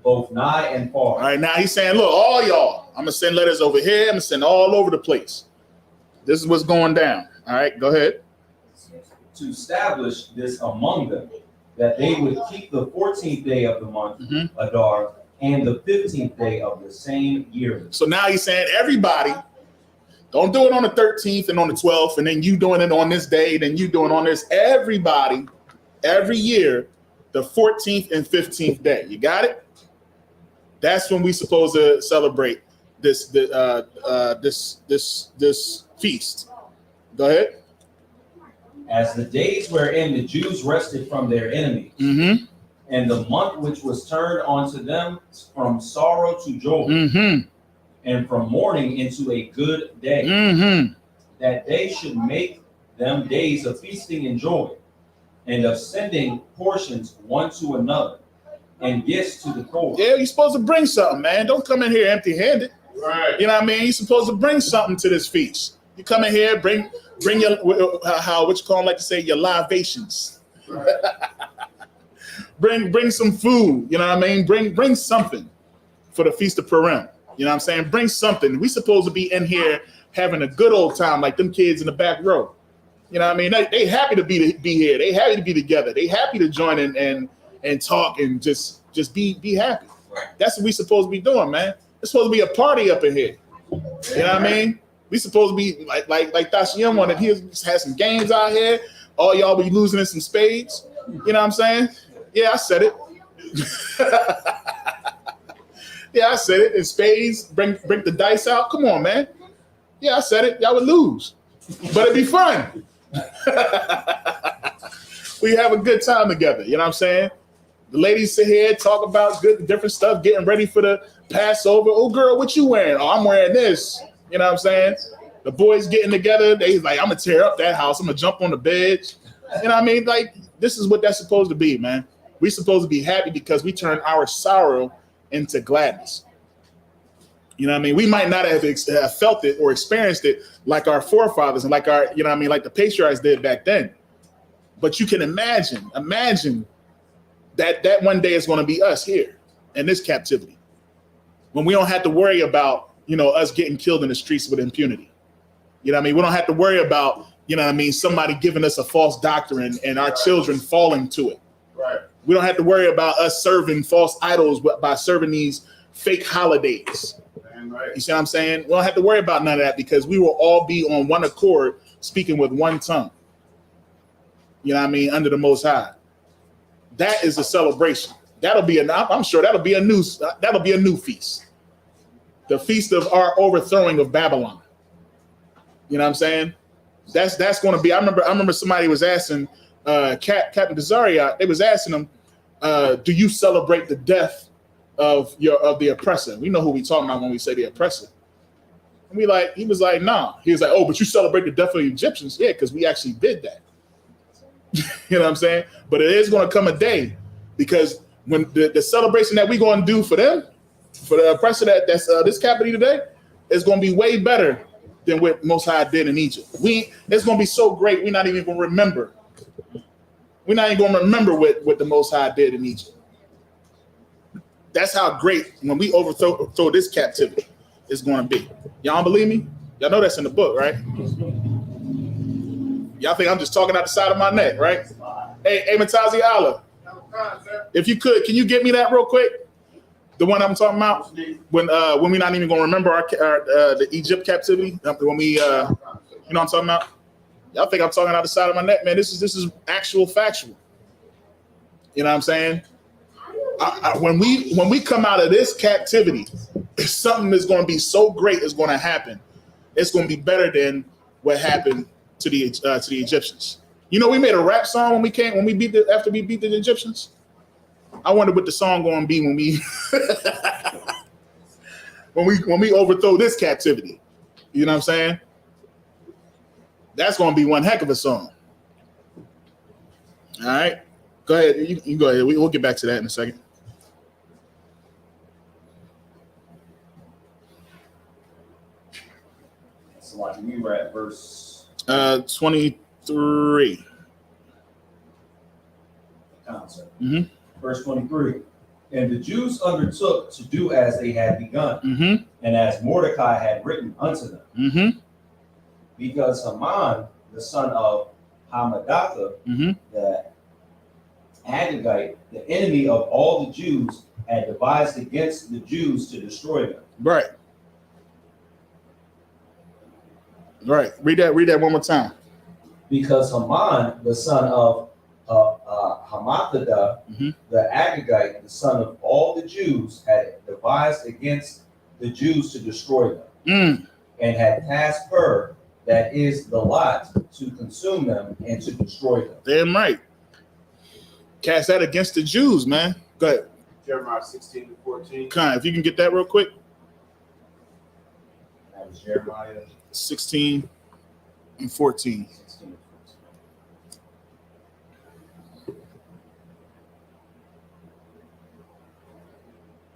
Both nigh and far. All right, now he's saying, look, all y'all, I'm going to send letters over here. I'm going to send all over the place. This is what's going down. All right, go ahead. To establish this among them, that they would keep the 14th day of the month, Adar, and the 15th day of the same year. So now he's saying, everybody, don't do it on the 13th and on the 12th, and then you doing it on this day, then you doing it on this. Everybody, every year, the 14th and 15th day. You got it? That's when we supposed to celebrate this feast. Go ahead. As the days wherein the Jews rested from their enemies, and the month which was turned unto them from sorrow to joy, and from mourning into a good day, that they should make them days of feasting and joy, and of sending portions one to another, and gifts to the poor. Yeah, you're supposed to bring something, man. Don't come in here empty-handed. Right. You know what I mean? You're supposed to bring something to this feast. You come in here, bring your what you call like to say your libations. Right. bring some food. You know what I mean? Bring something for the Feast of Purim. You know what I'm saying? Bring something. We supposed to be in here having a good old time like them kids in the back row. You know what I mean? They happy to be here. They happy to be together. They happy to join in and talk and just be happy. That's what we supposed to be doing, man. It's supposed to be a party up in here. You know what I mean? We supposed to be like Tashiyam wanted. He has some games out here. All y'all be losing in some spades. You know what I'm saying? Yeah, I said it. Yeah, I said it. In spades, bring the dice out. Come on, man. Yeah, I said it. Y'all would lose, but it'd be fun. We have a good time together. You know what I'm saying? The ladies sit here, talk about different stuff, getting ready for the Passover. Oh, girl, what you wearing? Oh, I'm wearing this. You know what I'm saying? The boys getting together. They like, I'm going to tear up that house. I'm going to jump on the bed. You know what I mean? Like, this is what that's supposed to be, man. We're supposed to be happy because we turn our sorrow into gladness. You know what I mean? We might not have felt it or experienced it like our forefathers and like our, you know what I mean, like the patriarchs did back then. But you can imagine that one day is going to be us here in this captivity, when we don't have to worry about, you know, us getting killed in the streets with impunity. You know what I mean? We don't have to worry about, you know what I mean, somebody giving us a false doctrine and our children falling to it. Right. We don't have to worry about us serving false idols by serving these fake holidays. Right. You see what I'm saying? We don't have to worry about none of that because we will all be on one accord, speaking with one tongue. You know what I mean? Under the Most High. That is a celebration. I'm sure that'll be a new feast. The feast of our overthrowing of Babylon. You know what I'm saying? That's going to be. I remember somebody was asking Captain Desaria. They was asking him, "Do you celebrate the death of the oppressor?" We know who we talking about when we say the oppressor. And he was like, "Nah." He was like, "Oh, but you celebrate the death of the Egyptians?" Yeah, because we actually did that. You know what I'm saying? But it is going to come a day, because when the celebration that we're going to do for them, for the oppressor that's this captivity today, is going to be way better than what Most High did in Egypt. It's going to be so great, we're not even going to remember. We're not even going to remember what the Most High did in Egypt. That's how great, when we overthrow this captivity, is going to be. Y'all don't believe me? Y'all know that's in the book, right? Y'all think I'm just talking out the side of my neck, right? Hey, Matazi Allah, if you could, can you get me that real quick? The one I'm talking about, when we're not even going to remember the Egypt captivity, when we, you know what I'm talking about? Y'all think I'm talking out the side of my neck, man? This is actual factual. You know what I'm saying? When we come out of this captivity, something is going to be so great is going to happen. It's going to be better than what happened to the Egyptians. You know, we made a rap song after we beat the Egyptians. I wonder what the song going to be when we overthrow this captivity. You know what I'm saying? That's going to be one heck of a song. All right, go ahead. You go ahead. We'll get back to that in a second. So like we were at verse 23. Mm-hmm. Verse 23. And the Jews undertook to do as they had begun, mm-hmm. and as Mordecai had written unto them. Mm-hmm. Because Haman, the son of Hammedatha, mm-hmm. the Agagite, the enemy of all the Jews, had devised against the Jews to destroy them. Right. Right. Read that one more time. Because Haman, the son of Hammedatha, mm-hmm. the Agagite, the son of all the Jews, had devised against the Jews to destroy them, and had tasked her, that is the lot, to consume them and to destroy them. Damn right. Cast that against the Jews, man. Go ahead. Jeremiah 16-14. Kind, if you can get that real quick. That was Jeremiah 16 and 14. 16 and 14.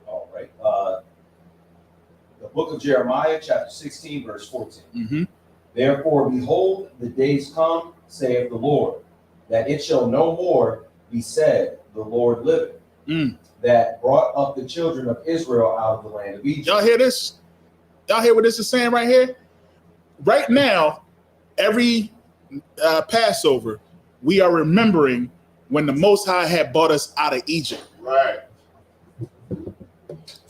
All right. The book of Jeremiah, chapter 16, verse 14. Mm-hmm. Therefore, behold, the days come, saith the Lord, that it shall no more be said, the Lord liveth, that brought up the children of Israel out of the land of Egypt. Y'all hear this? Y'all hear what this is saying right here? Right now, every Passover, we are remembering when the Most High had brought us out of Egypt. Right.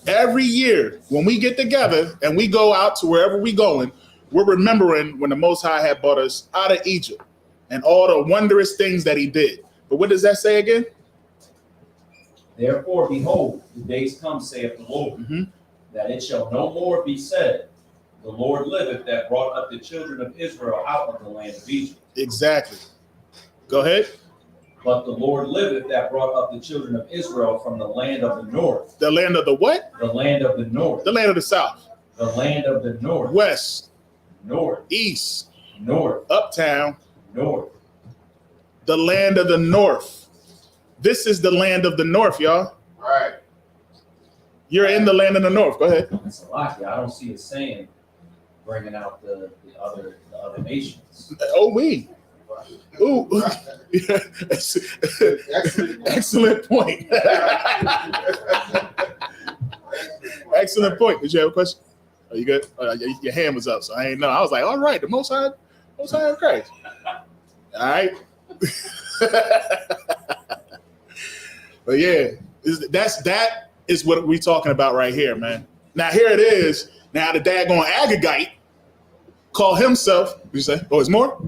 Every year, when we get together and we go out to wherever we going, we're remembering when the Most High had brought us out of Egypt and all the wondrous things that he did. But what does that say again? Therefore, behold, the days come, saith the Lord, that it shall no more be said, the Lord liveth that brought up the children of Israel out of the land of Egypt. Exactly. Go ahead. But the Lord liveth that brought up the children of Israel from the land of the north. The land of the what? The land of the north. The land of the south. The land of the north. West. North. East. North. Uptown. North. The land of the north. This is the land of the north, y'all. Right. You're in the land of the north. Go ahead. It's a lot. I don't see it saying bringing out the other nations. Oh, we. Ooh. Excellent point. Excellent point. Did you have a question? Are you good? Your hand was up, so I ain't know. I was like, all right, the Most High of Christ. All right. But yeah, that is what we're talking about right here, man. Now here it is. Now the daggone Agagite call himself. What you say? Oh, it's more?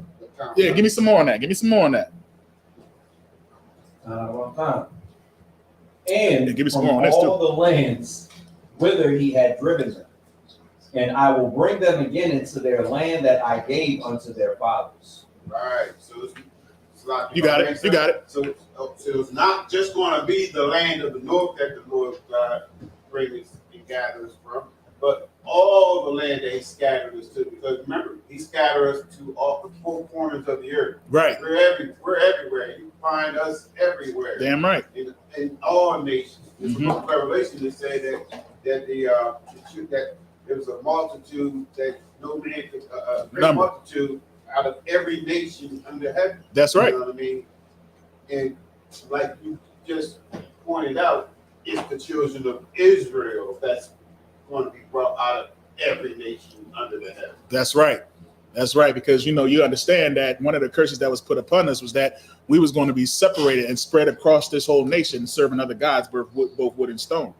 Yeah, give me some more on that. Give me some more on that. And give me some from more on this all too. the lands whither he had driven them, and I will bring them again into their land that I gave unto their fathers. Right. So it's like, You got it. You got it. So it's not just going to be the land of the north that the Lord God brings and gathers from, but all the land that he scattered us to. Because remember, he scattered us to all the four corners of the earth. Right. We're everywhere. You find us everywhere. Damn right. In all nations. It's the book of Revelation that say that there was a multitude that no man could great multitude out of every nation under heaven. That's right. You know what I mean? And like you just pointed out, it's the children of Israel that's going to be brought out of every nation under the heaven. That's right. That's right. Because, you understand that one of the curses that was put upon us was that we was going to be separated and spread across this whole nation, serving other gods, both wood and stone.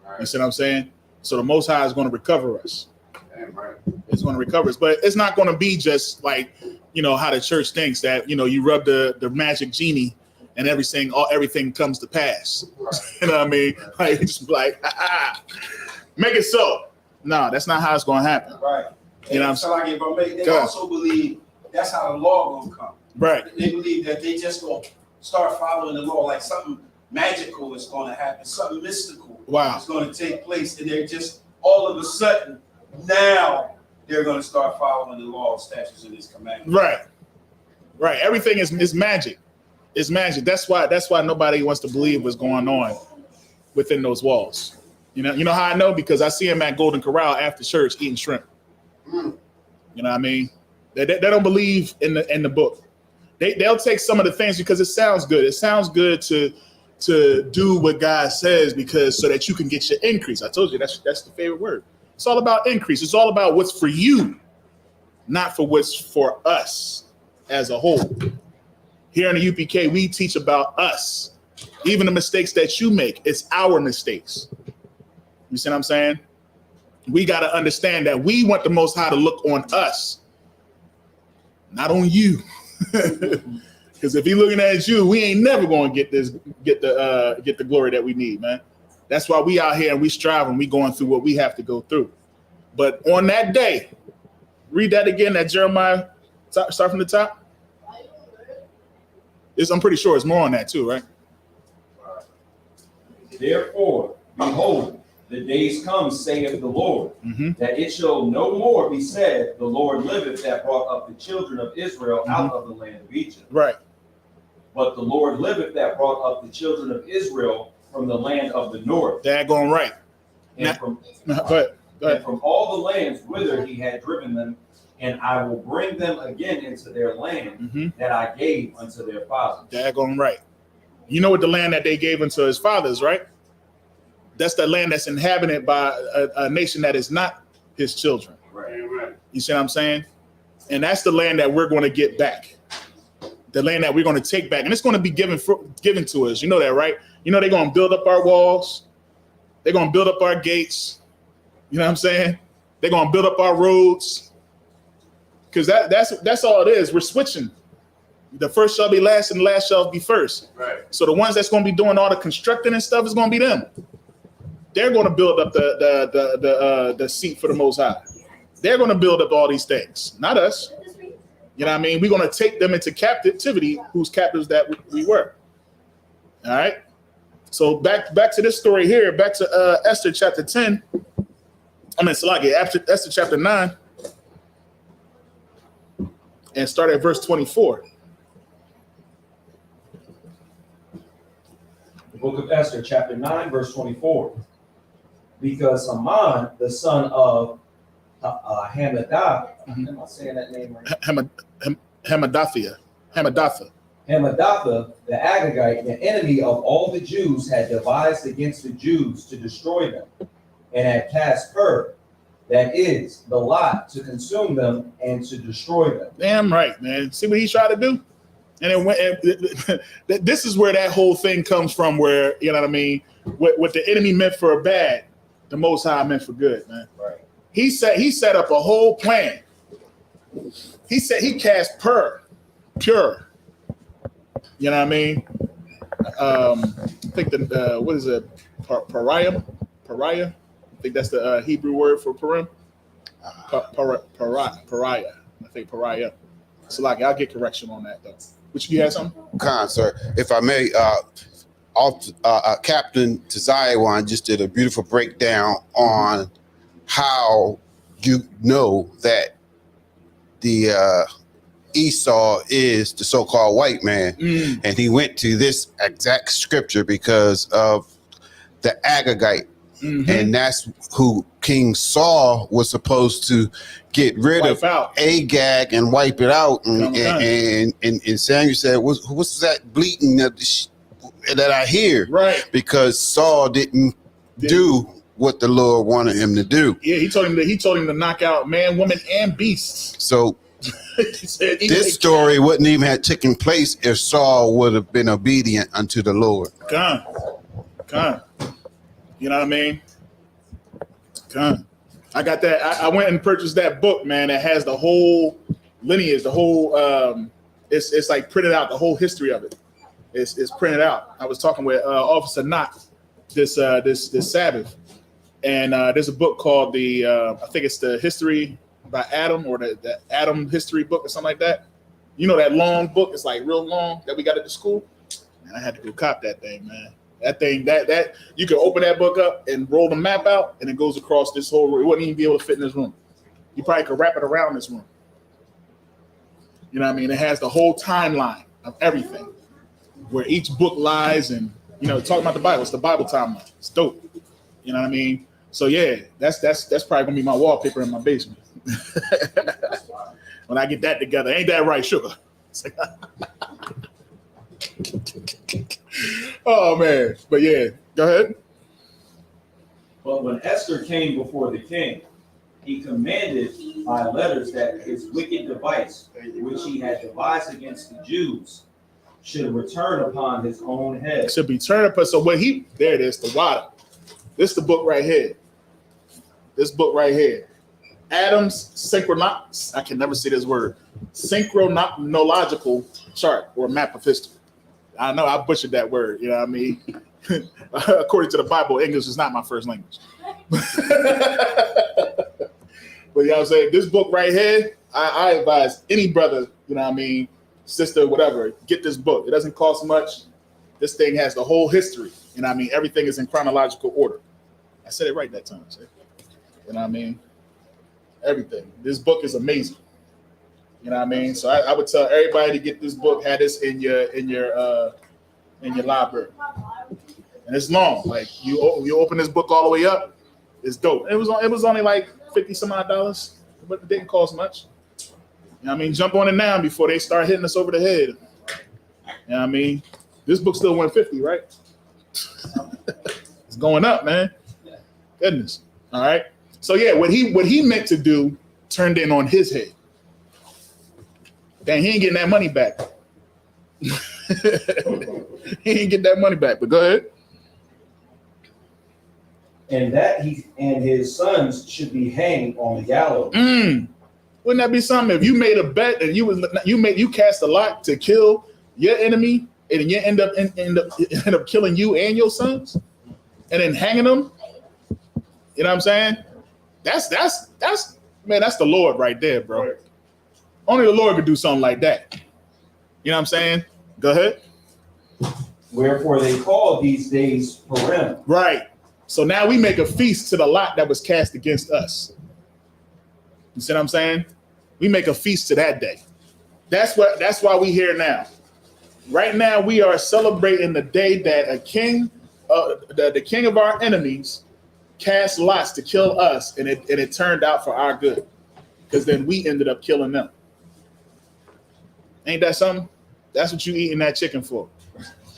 Right. You see what I'm saying? So the Most High is going to recover us. Damn right. It's going to recover us. But it's not going to be just like, how the church thinks that, you rub the magic genie and everything comes to pass. Right. You know what I mean? Like, it's like, make it so. No, that's not how it's going to happen. Right. You know what I'm saying? They also believe that's how the law gonna come. Right. They believe that they just gonna start following the law, like something magical is gonna happen, something mystical is gonna take place, and they're just all of a sudden now they're gonna start following the law, statutes, and his commandments. Right. Right. Everything is magic. It's magic. That's why nobody wants to believe what's going on within those walls. You know how I know? Because I see him at Golden Corral after church eating shrimp. You know what I mean? They don't believe in the book. They'll take some of the things because it sounds good. It sounds good to do what God says so that you can get your increase. I told you that's the favorite word. It's all about increase. It's all about what's for you, not for what's for us as a whole. Here in the UPK, we teach about us. Even the mistakes that you make, it's our mistakes. You see what I'm saying? We got to understand that we want the Most High to look on us, not on you. Because if he's looking at you, we ain't never going to get the glory that we need, man. That's why we out here and we strive and we going through what we have to go through. But on that day, read that again, that Jeremiah, start from the top. I'm pretty sure it's more on that too, right? Therefore, behold, the days come, saith the Lord, that it shall no more be said, the Lord liveth that brought up the children of Israel out of the land of Egypt. Right. But the Lord liveth that brought up the children of Israel from the land of the north. Daggone right. And from all the lands whither he had driven them, and I will bring them again into their land that I gave unto their fathers. Daggone right. You know what the land that they gave unto his fathers, right? That's the land that's inhabited by a nation that is not his children. Right. You see what I'm saying? And that's the land that we're going to get back. The land that we're going to take back. And it's going to be given to us. You know that, right? You know they're going to build up our walls. They're going to build up our gates. You know what I'm saying? They're going to build up our roads. Because that's all it is. We're switching. The first shall be last and the last shall be first. Right. So the ones that's going to be doing all the constructing and stuff is going to be them. They're going to build up the seat for the Most High. They're going to build up all these things, not us. You know what I mean? We're going to take them into captivity, whose captives that we were. All right. So back to this story here. Back to Esther chapter 10. Esther chapter 9, and start at verse 24. The book of Esther, chapter 9, verse 24. Because Haman, the son of Hammedatha, am I saying that name right? Hamadatha. Hammedatha, the Agagite, the enemy of all the Jews, had devised against the Jews to destroy them, and had cast Pur, that is, the lot, to consume them and to destroy them. Damn right, man. See what he tried to do? And it went, this is where that whole thing comes from, where, you know what I mean? What the enemy meant for bad, the Most High meant for good, man. Right. He set up a whole plan. He said he cast pure. You know what I mean? I think what is it? Pariah. I think that's the Hebrew word for Purim. Pariah. I think pariah. So like, I'll get correction on that though. Which you had something? Khan, sir, if I may, Captain Tazaiwan just did a beautiful breakdown on how you know that the Esau is the so-called white man, and he went to this exact scripture because of the Agagite, and that's who King Saul was supposed to get rid of Agag and wipe it out, and Samuel said, "What's that bleating that I hear?" Right, because Saul didn't do what the Lord wanted him to do. Yeah, he told him to knock out man, woman, and beasts. So this story wouldn't even have taken place if Saul would have been obedient unto the Lord. Come. You know what I mean? Come. I got that. I went and purchased that book, man. That has the whole lineage, the whole. It's like printed out, the whole history of it. It's printed out. I was talking with Officer Knott this Sabbath, and there's a book called I think it's the History by Adam, or the Adam History book or something like that. You know that long book? It's like real long that we got at the school. And I had to go cop that thing, man. That thing, that you can open that book up and roll the map out, and it goes across this whole room. It wouldn't even be able to fit in this room. You probably could wrap it around this room. You know what I mean? It has the whole timeline of everything, where each book lies, and talking about the Bible. It's the Bible timeline. It's dope. You know what I mean? So yeah, that's probably gonna be my wallpaper in my basement. When I get that together, ain't that right, sugar? Oh man, but yeah, go ahead. But when Esther came before the king, he commanded by letters that his wicked device, which he had devised against the Jews, should return upon his own head. Should be turned upon. So there it is, the water. This is the book right here. This book right here. Adam's I can never say this word. Synchronological chart, or map of history. I know I butchered that word, you know what I mean? According to the Bible, English is not my first language. But you know what I'm saying? This book right here, I advise any brother, you know what I mean, sister, whatever, get this book. It doesn't cost much. This thing has the whole history. You know what I mean? Everything is in chronological order. I said it right that time. See? You know what I mean? Everything. This book is amazing. You know what I mean? So I would tell everybody to get this book, have this in your library. And it's long. Like you open this book all the way up, it's dope. It was only like $50 some odd, but it didn't cost much. You know what I mean? Jump on it now before they start hitting us over the head. You know what I mean? This book's still 150, right? It's going up, man. Goodness. All right. So yeah, what he meant to do turned in on his head. Dang, he ain't getting that money back. He ain't getting that money back. But go ahead. And that he and his sons should be hanged on the gallows. Wouldn't that be something if you made a bet and you cast a lot to kill your enemy and you end up killing you and your sons and then hanging them? You know what I'm saying? That's man, that's the Lord right there, bro. Right. Only the Lord could do something like that. You know what I'm saying? Go ahead. Wherefore they call these days Purim. Right. So now we make a feast to the lot that was cast against us. You see what I'm saying? We make a feast to that day. That's why we here now. Right now we are celebrating the day that a king, the king of our enemies, cast lots to kill us, and it turned out for our good, because then we ended up killing them. Ain't that something? That's what you eating that chicken for.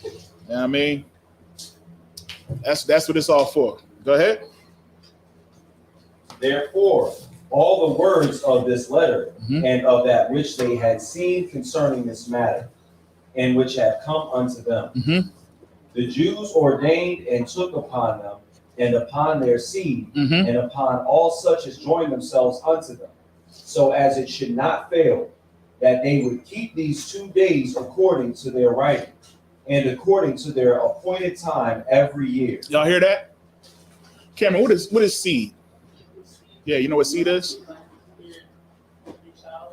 You know what I mean? That's what it's all for. Go ahead. Therefore, all the words of this letter and of that which they had seen concerning this matter, and which had come unto them, the Jews ordained and took upon them, and upon their seed, and upon all such as joined themselves unto them, so as it should not fail, that they would keep these 2 days according to their writing, and according to their appointed time every year. Y'all hear that? Cameron, what is seed? Yeah, you know what seed is?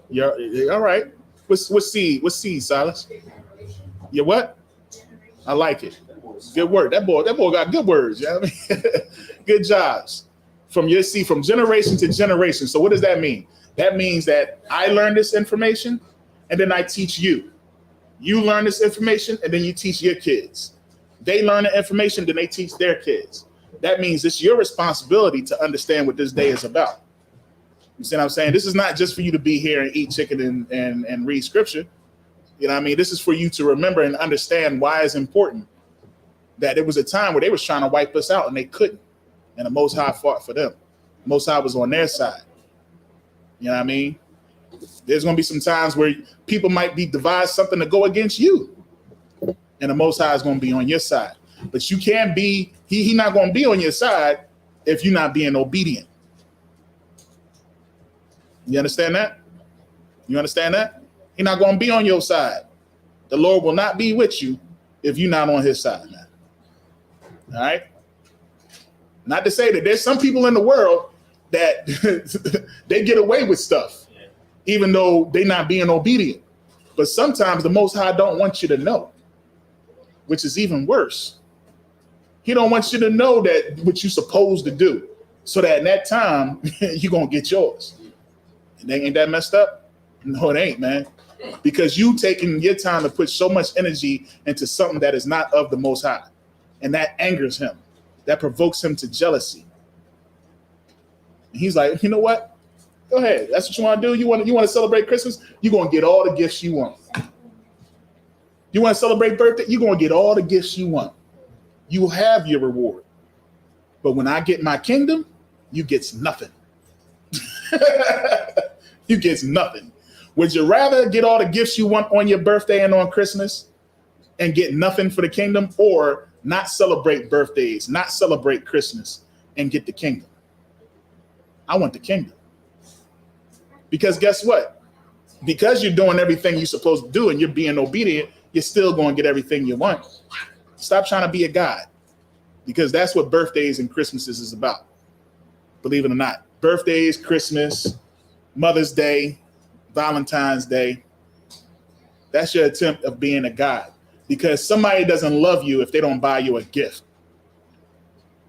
Yeah, all right. What's seed? What's seed, Silas? Yeah, what? I like it. Good word. That boy got good words. You know what I mean? Good jobs. From generation to generation. So what does that mean? That means that I learn this information and then I teach you. You learn this information and then you teach your kids. They learn the information, then they teach their kids. That means it's your responsibility to understand what this day is about. You see what I'm saying? This is not just for you to be here and eat chicken and read scripture. You know what I mean? This is for you to remember and understand why it's important. That there was a time where they was trying to wipe us out and they couldn't. And the Most High fought for them. The Most High was on their side. You know what I mean? There's going to be some times where people might be devised something to go against you. And the Most High is going to be on your side. But you can't be, he's not going to be on your side if you're not being obedient. You understand that? You understand that? He's not going to be on your side. The Lord will not be with you if you're not on his side, man. All right? Not to say that there's some people in the world that they get away with stuff, even though they're not being obedient. But sometimes the Most High don't want you to know, which is even worse. He don't want you to know that what you're supposed to do, so that in that time, you're going to get yours. And ain't that messed up? No, it ain't, man. Because you taking your time to put so much energy into something that is not of the Most High. And that angers him. That provokes him to jealousy. And he's like, you know what? Go ahead. That's what you want to do? You want to celebrate Christmas? You're going to get all the gifts you want. You want to celebrate birthday? You're going to get all the gifts you want. You will have your reward. But when I get my kingdom, you get nothing. You get nothing. Would you rather get all the gifts you want on your birthday and on Christmas and get nothing for the kingdom, or not celebrate birthdays, not celebrate Christmas and get the kingdom? I want the kingdom. Because guess what? Because you're doing everything you're supposed to do and you're being obedient, you're still going to get everything you want. Stop trying to be a God, because that's what birthdays and Christmases is about. Believe it or not. Birthdays, Christmas, Mother's Day, Valentine's Day. That's your attempt of being a God, because somebody doesn't love you if they don't buy you a gift.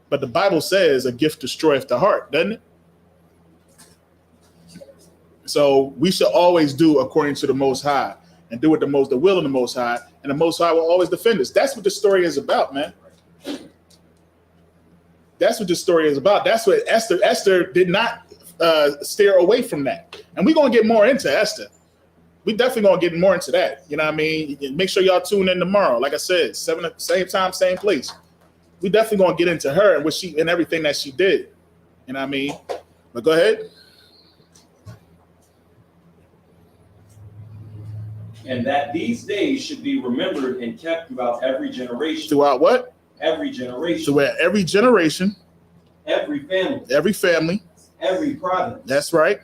But the Bible says a gift destroyeth the heart, doesn't it? So we should always do according to the Most High and do what the will of the Most High, and the Most High will always defend us. That's what the story is about, man. That's what the story is about. That's what Esther did not steer away from that. And we're going to get more into Esther. we definitely gonna get more into that. You know what I mean? Make sure y'all tune in tomorrow. Like I said, 7 same time, same place. We definitely gonna get into her and what she and everything that she did. You know what I mean? But go ahead. And that these days should be remembered and kept throughout every generation. Throughout what? Every generation. Throughout every generation. Every family. Every family. Every province. That's right.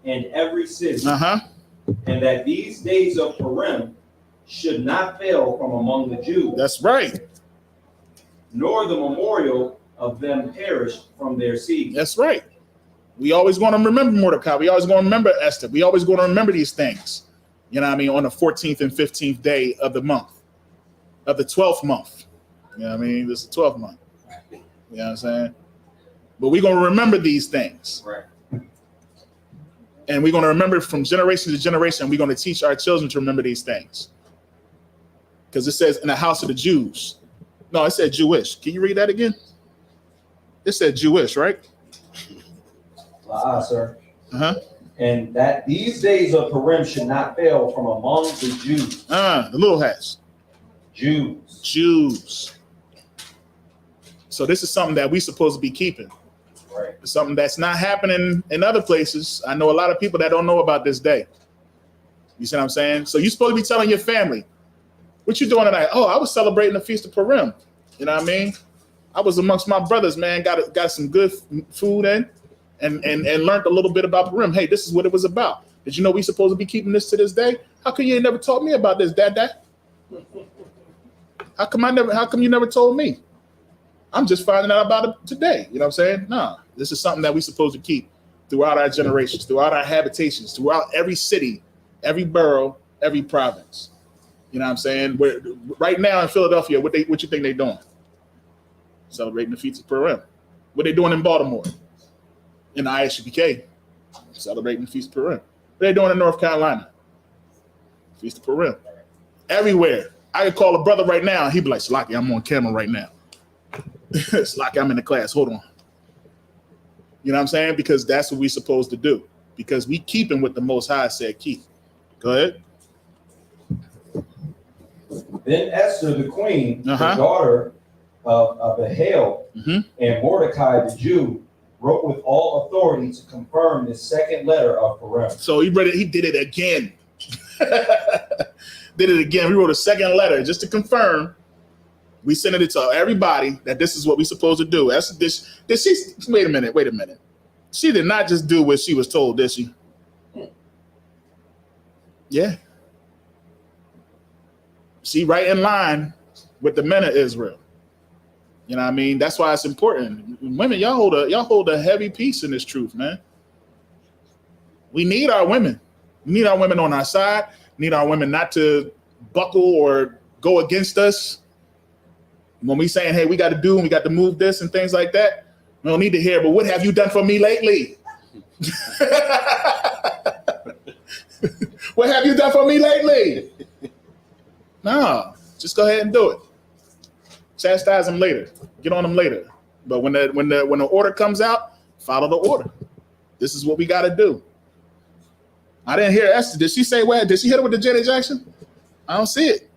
And every city. Uh-huh. And that these days of Purim should not fail from among the Jews. That's right. Nor the memorial of them perish from their seed. That's right. We always going to remember Mordecai. We always going to remember Esther. We always going to remember these things. You know what I mean? On the 14th and 15th day of the month, of the 12th month. You know what I mean? This is the 12th month. You know what I'm saying? But we're going to remember these things. Right. And we're going to remember from generation to generation. We're going to teach our children to remember these things. Because it says in the house of the Jews. No, it said Jewish. Can you read that again? It said Jewish, right? Sir. Uh-huh. And that these days of Purim should not fail from among the Jews. The little hats. Jews. So this is something that we're supposed to be keeping. Right. It's something that's not happening in other places. I know a lot of people that don't know about this day. You see what I'm saying? So you're supposed to be telling your family, what you doing tonight? Oh, I was celebrating the Feast of Purim. You know what I mean? I was amongst my brothers, man. Got some good food in and learned a little bit about Purim. Hey, this is what it was about. Did you know we supposed to be keeping this to this day? How come you ain't never taught me about this, Dad? How come you never told me? I'm just finding out about it today. You know what I'm saying? No, this is something that we're supposed to keep throughout our generations, throughout our habitations, throughout every city, every borough, every province. You know what I'm saying? Right now in Philadelphia, what you think they're doing? Celebrating the Feast of Purim. What they doing in Baltimore? In the ISUPK, celebrating the Feast of Purim. What they doing in North Carolina? Feast of Purim. Everywhere. I could call a brother right now, and he'd be like, Salaki, I'm on camera right now. Salaki, I'm in the class. Hold on. You know what I'm saying? Because that's what we're supposed to do. Because we keeping what the Most High said keep. Go ahead. Then Esther, the queen, the daughter of Ahel, and Mordecai, the Jew, wrote with all authority to confirm this second letter of Purim. So he did it again. Did it again. We wrote a second letter just to confirm. We sent it to everybody that this is what we're supposed to do. Wait a minute. She did not just do what she was told, did she? Yeah. She right in line with the men of Israel. You know what I mean? That's why it's important. Women, y'all hold a heavy piece in this truth, man. We need our women. We need our women on our side. We need our women not to buckle or go against us. When we saying, hey, we got to do and we got to move this and things like that, we don't need to hear, but what have you done for me lately? What have you done for me lately? No, just go ahead and do it. Chastise them later. Get on them later. But when the order comes out, follow the order. This is what we got to do. I didn't hear Esther. Did she say where? Did she hit it with the Janet Jackson? I don't see it.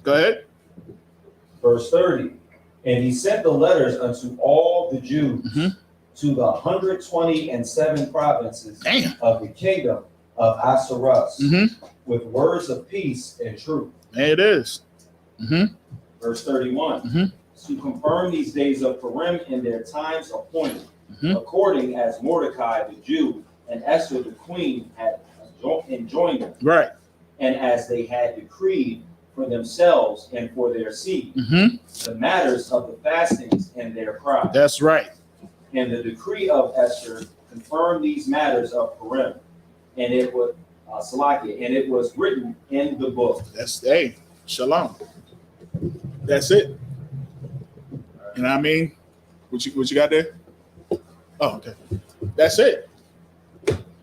Go ahead. Verse 30. And he sent the letters unto all the Jews to the 127 provinces of the kingdom of Ahasuerus with words of peace and truth. There it is. Verse 31. To confirm these days of Purim in their times appointed, according as Mordecai the Jew and Esther the queen had enjoined them. Right. And as they had decreed for themselves and for their seed, the matters of the fastings and their cry. That's right. And the decree of Esther confirmed these matters of Purim, and it was Salakia, and it was written in the book. That's shalom. That's it. You know what I mean? What you got there? Oh, okay. That's it.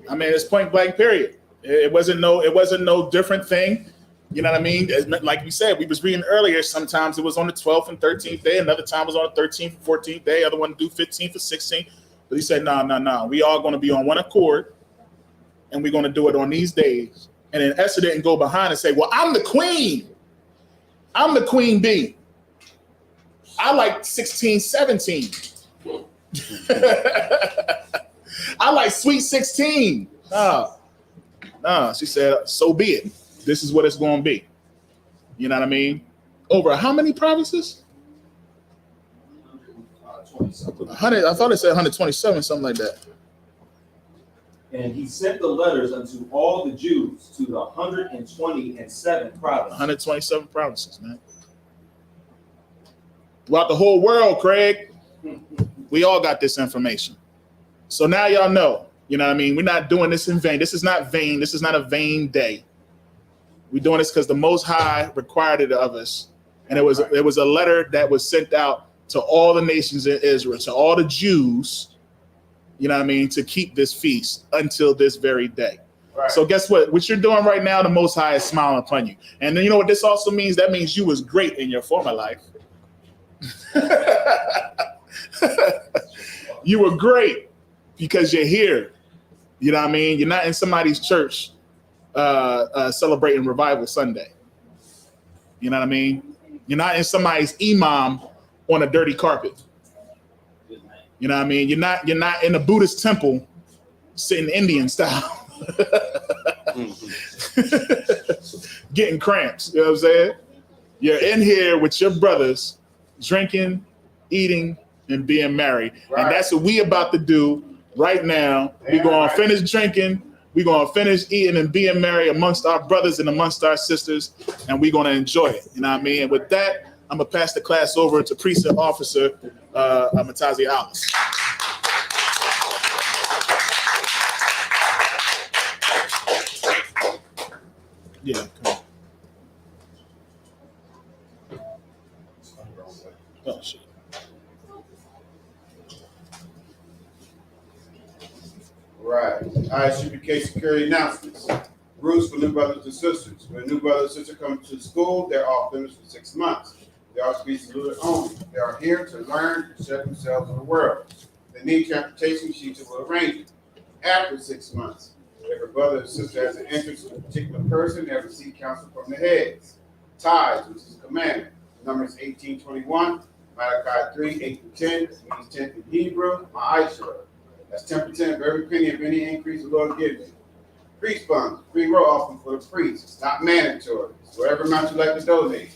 I mean, it's point blank. Period. It wasn't no different thing. You know what I mean? Like we said, we was reading earlier. Sometimes it was on the 12th and 13th day. Another time it was on the 13th and 14th day. Other one do 15th or 16th. But he said, no. We all going to be on one accord. and we're going to do it on these days. And then Esther didn't go behind and say, well, I'm the queen. I'm the queen bee. I like 16, 17. I like sweet 16. No, she said, so be it. This is what it's going to be. You know what I mean? Over how many provinces? 100. I thought it said 127, something like that. And he sent the letters unto all the Jews to the 127 provinces. 127 provinces, man. Throughout the whole world, Craig. We all got this information. So now y'all know. You know what I mean? We're not doing this in vain. This is not vain. This is not a vain day. We're doing this because the Most High required it of us. And it was a letter that was sent out to all the nations in Israel, to all the Jews, you know what I mean, to keep this feast until this very day. Right. So guess what? What you're doing right now, the Most High is smiling upon you. And then you know what this also means? That means you was great in your former life. You were great because you're here. You know what I mean? You're not in somebody's church celebrating Revival Sunday. You know what I mean? You're not in somebody's imam on a dirty carpet. You know what I mean? You're not in a Buddhist temple sitting Indian style. Getting cramps. You know what I'm saying? You're in here with your brothers drinking, eating, and being merry. Right. And that's what we about to do right now. We're going to finish drinking. We're going to finish eating and being merry amongst our brothers and amongst our sisters. And we're going to enjoy it. You know what I mean? And with that, I'm going to pass the class over to Precinct Officer Matazi Alice. Yeah, come on. Oh, shit. Right. ISUPK security announcements. Rules for new brothers and sisters. When a new brother and sister come to school, they're off limits for 6 months. They are to be saluted only. They are here to learn and share themselves in the world. They need transportation, she will arrange it. After 6 months, if a brother or sister has an interest in a particular person, they have to seek counsel from the heads. Tithes, which is a commandment. Numbers 18:21, Malachi 3:8-10, means 10 in Hebrew, Ma'ashra. That's 10% of every penny of any increase the Lord gives you. Priest funds, free will offering for the priest. It's not mandatory. It's whatever amount you like to donate.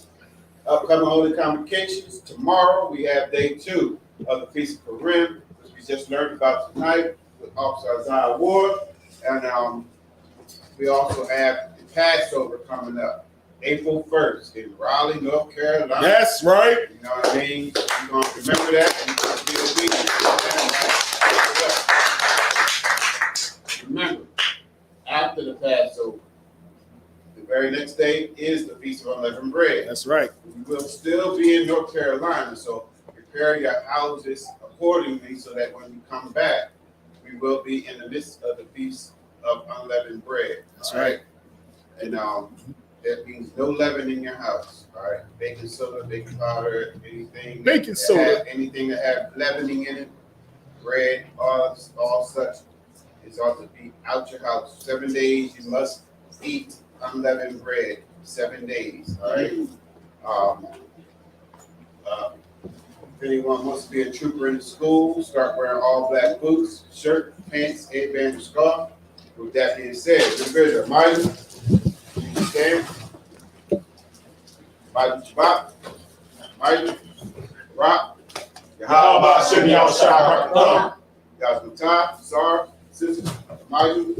Upcoming holy convocations. Tomorrow we have day 2 of the Feast of Purim, which we just learned about tonight with Officer Isaiah Ward. And we also have the Passover coming up, April 1st in Raleigh, North Carolina. That's right. You know what I mean? You're going to remember that and you're going to be obedient. Remember, after the Passover, the very next day is the Feast of Unleavened Bread. That's right. We will still be in North Carolina, so prepare your houses accordingly so that when you come back, we will be in the midst of the Feast of Unleavened Bread. That's right. And that means no leaven in your house. All right, baking soda, baking powder, anything. Baking soda. Anything that have leavening in it, bread, all such. It's ought to be out your house. 7 days you must eat unleavened bread. 7 days. All right. If anyone wants to be a trooper in the school, start wearing all black boots, shirt, pants, headband, and scarf. With that being said, the visitor, Mike, you stand. Mike Shabbat, Mike, Rock, Yahweh Shem Yahushua. Yahweh Matah, Sar, Sister Maju,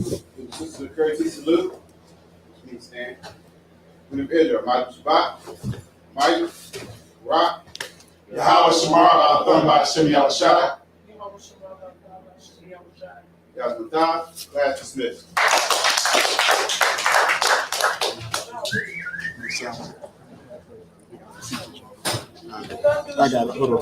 Sister Courtesy Salute, which means stand. When the Israel, Mike Shabbat, Mike, Rock, Yahweh Shemar, Athon by Shem Yahushua. Yahweh Matah, class dismissed. I got a little.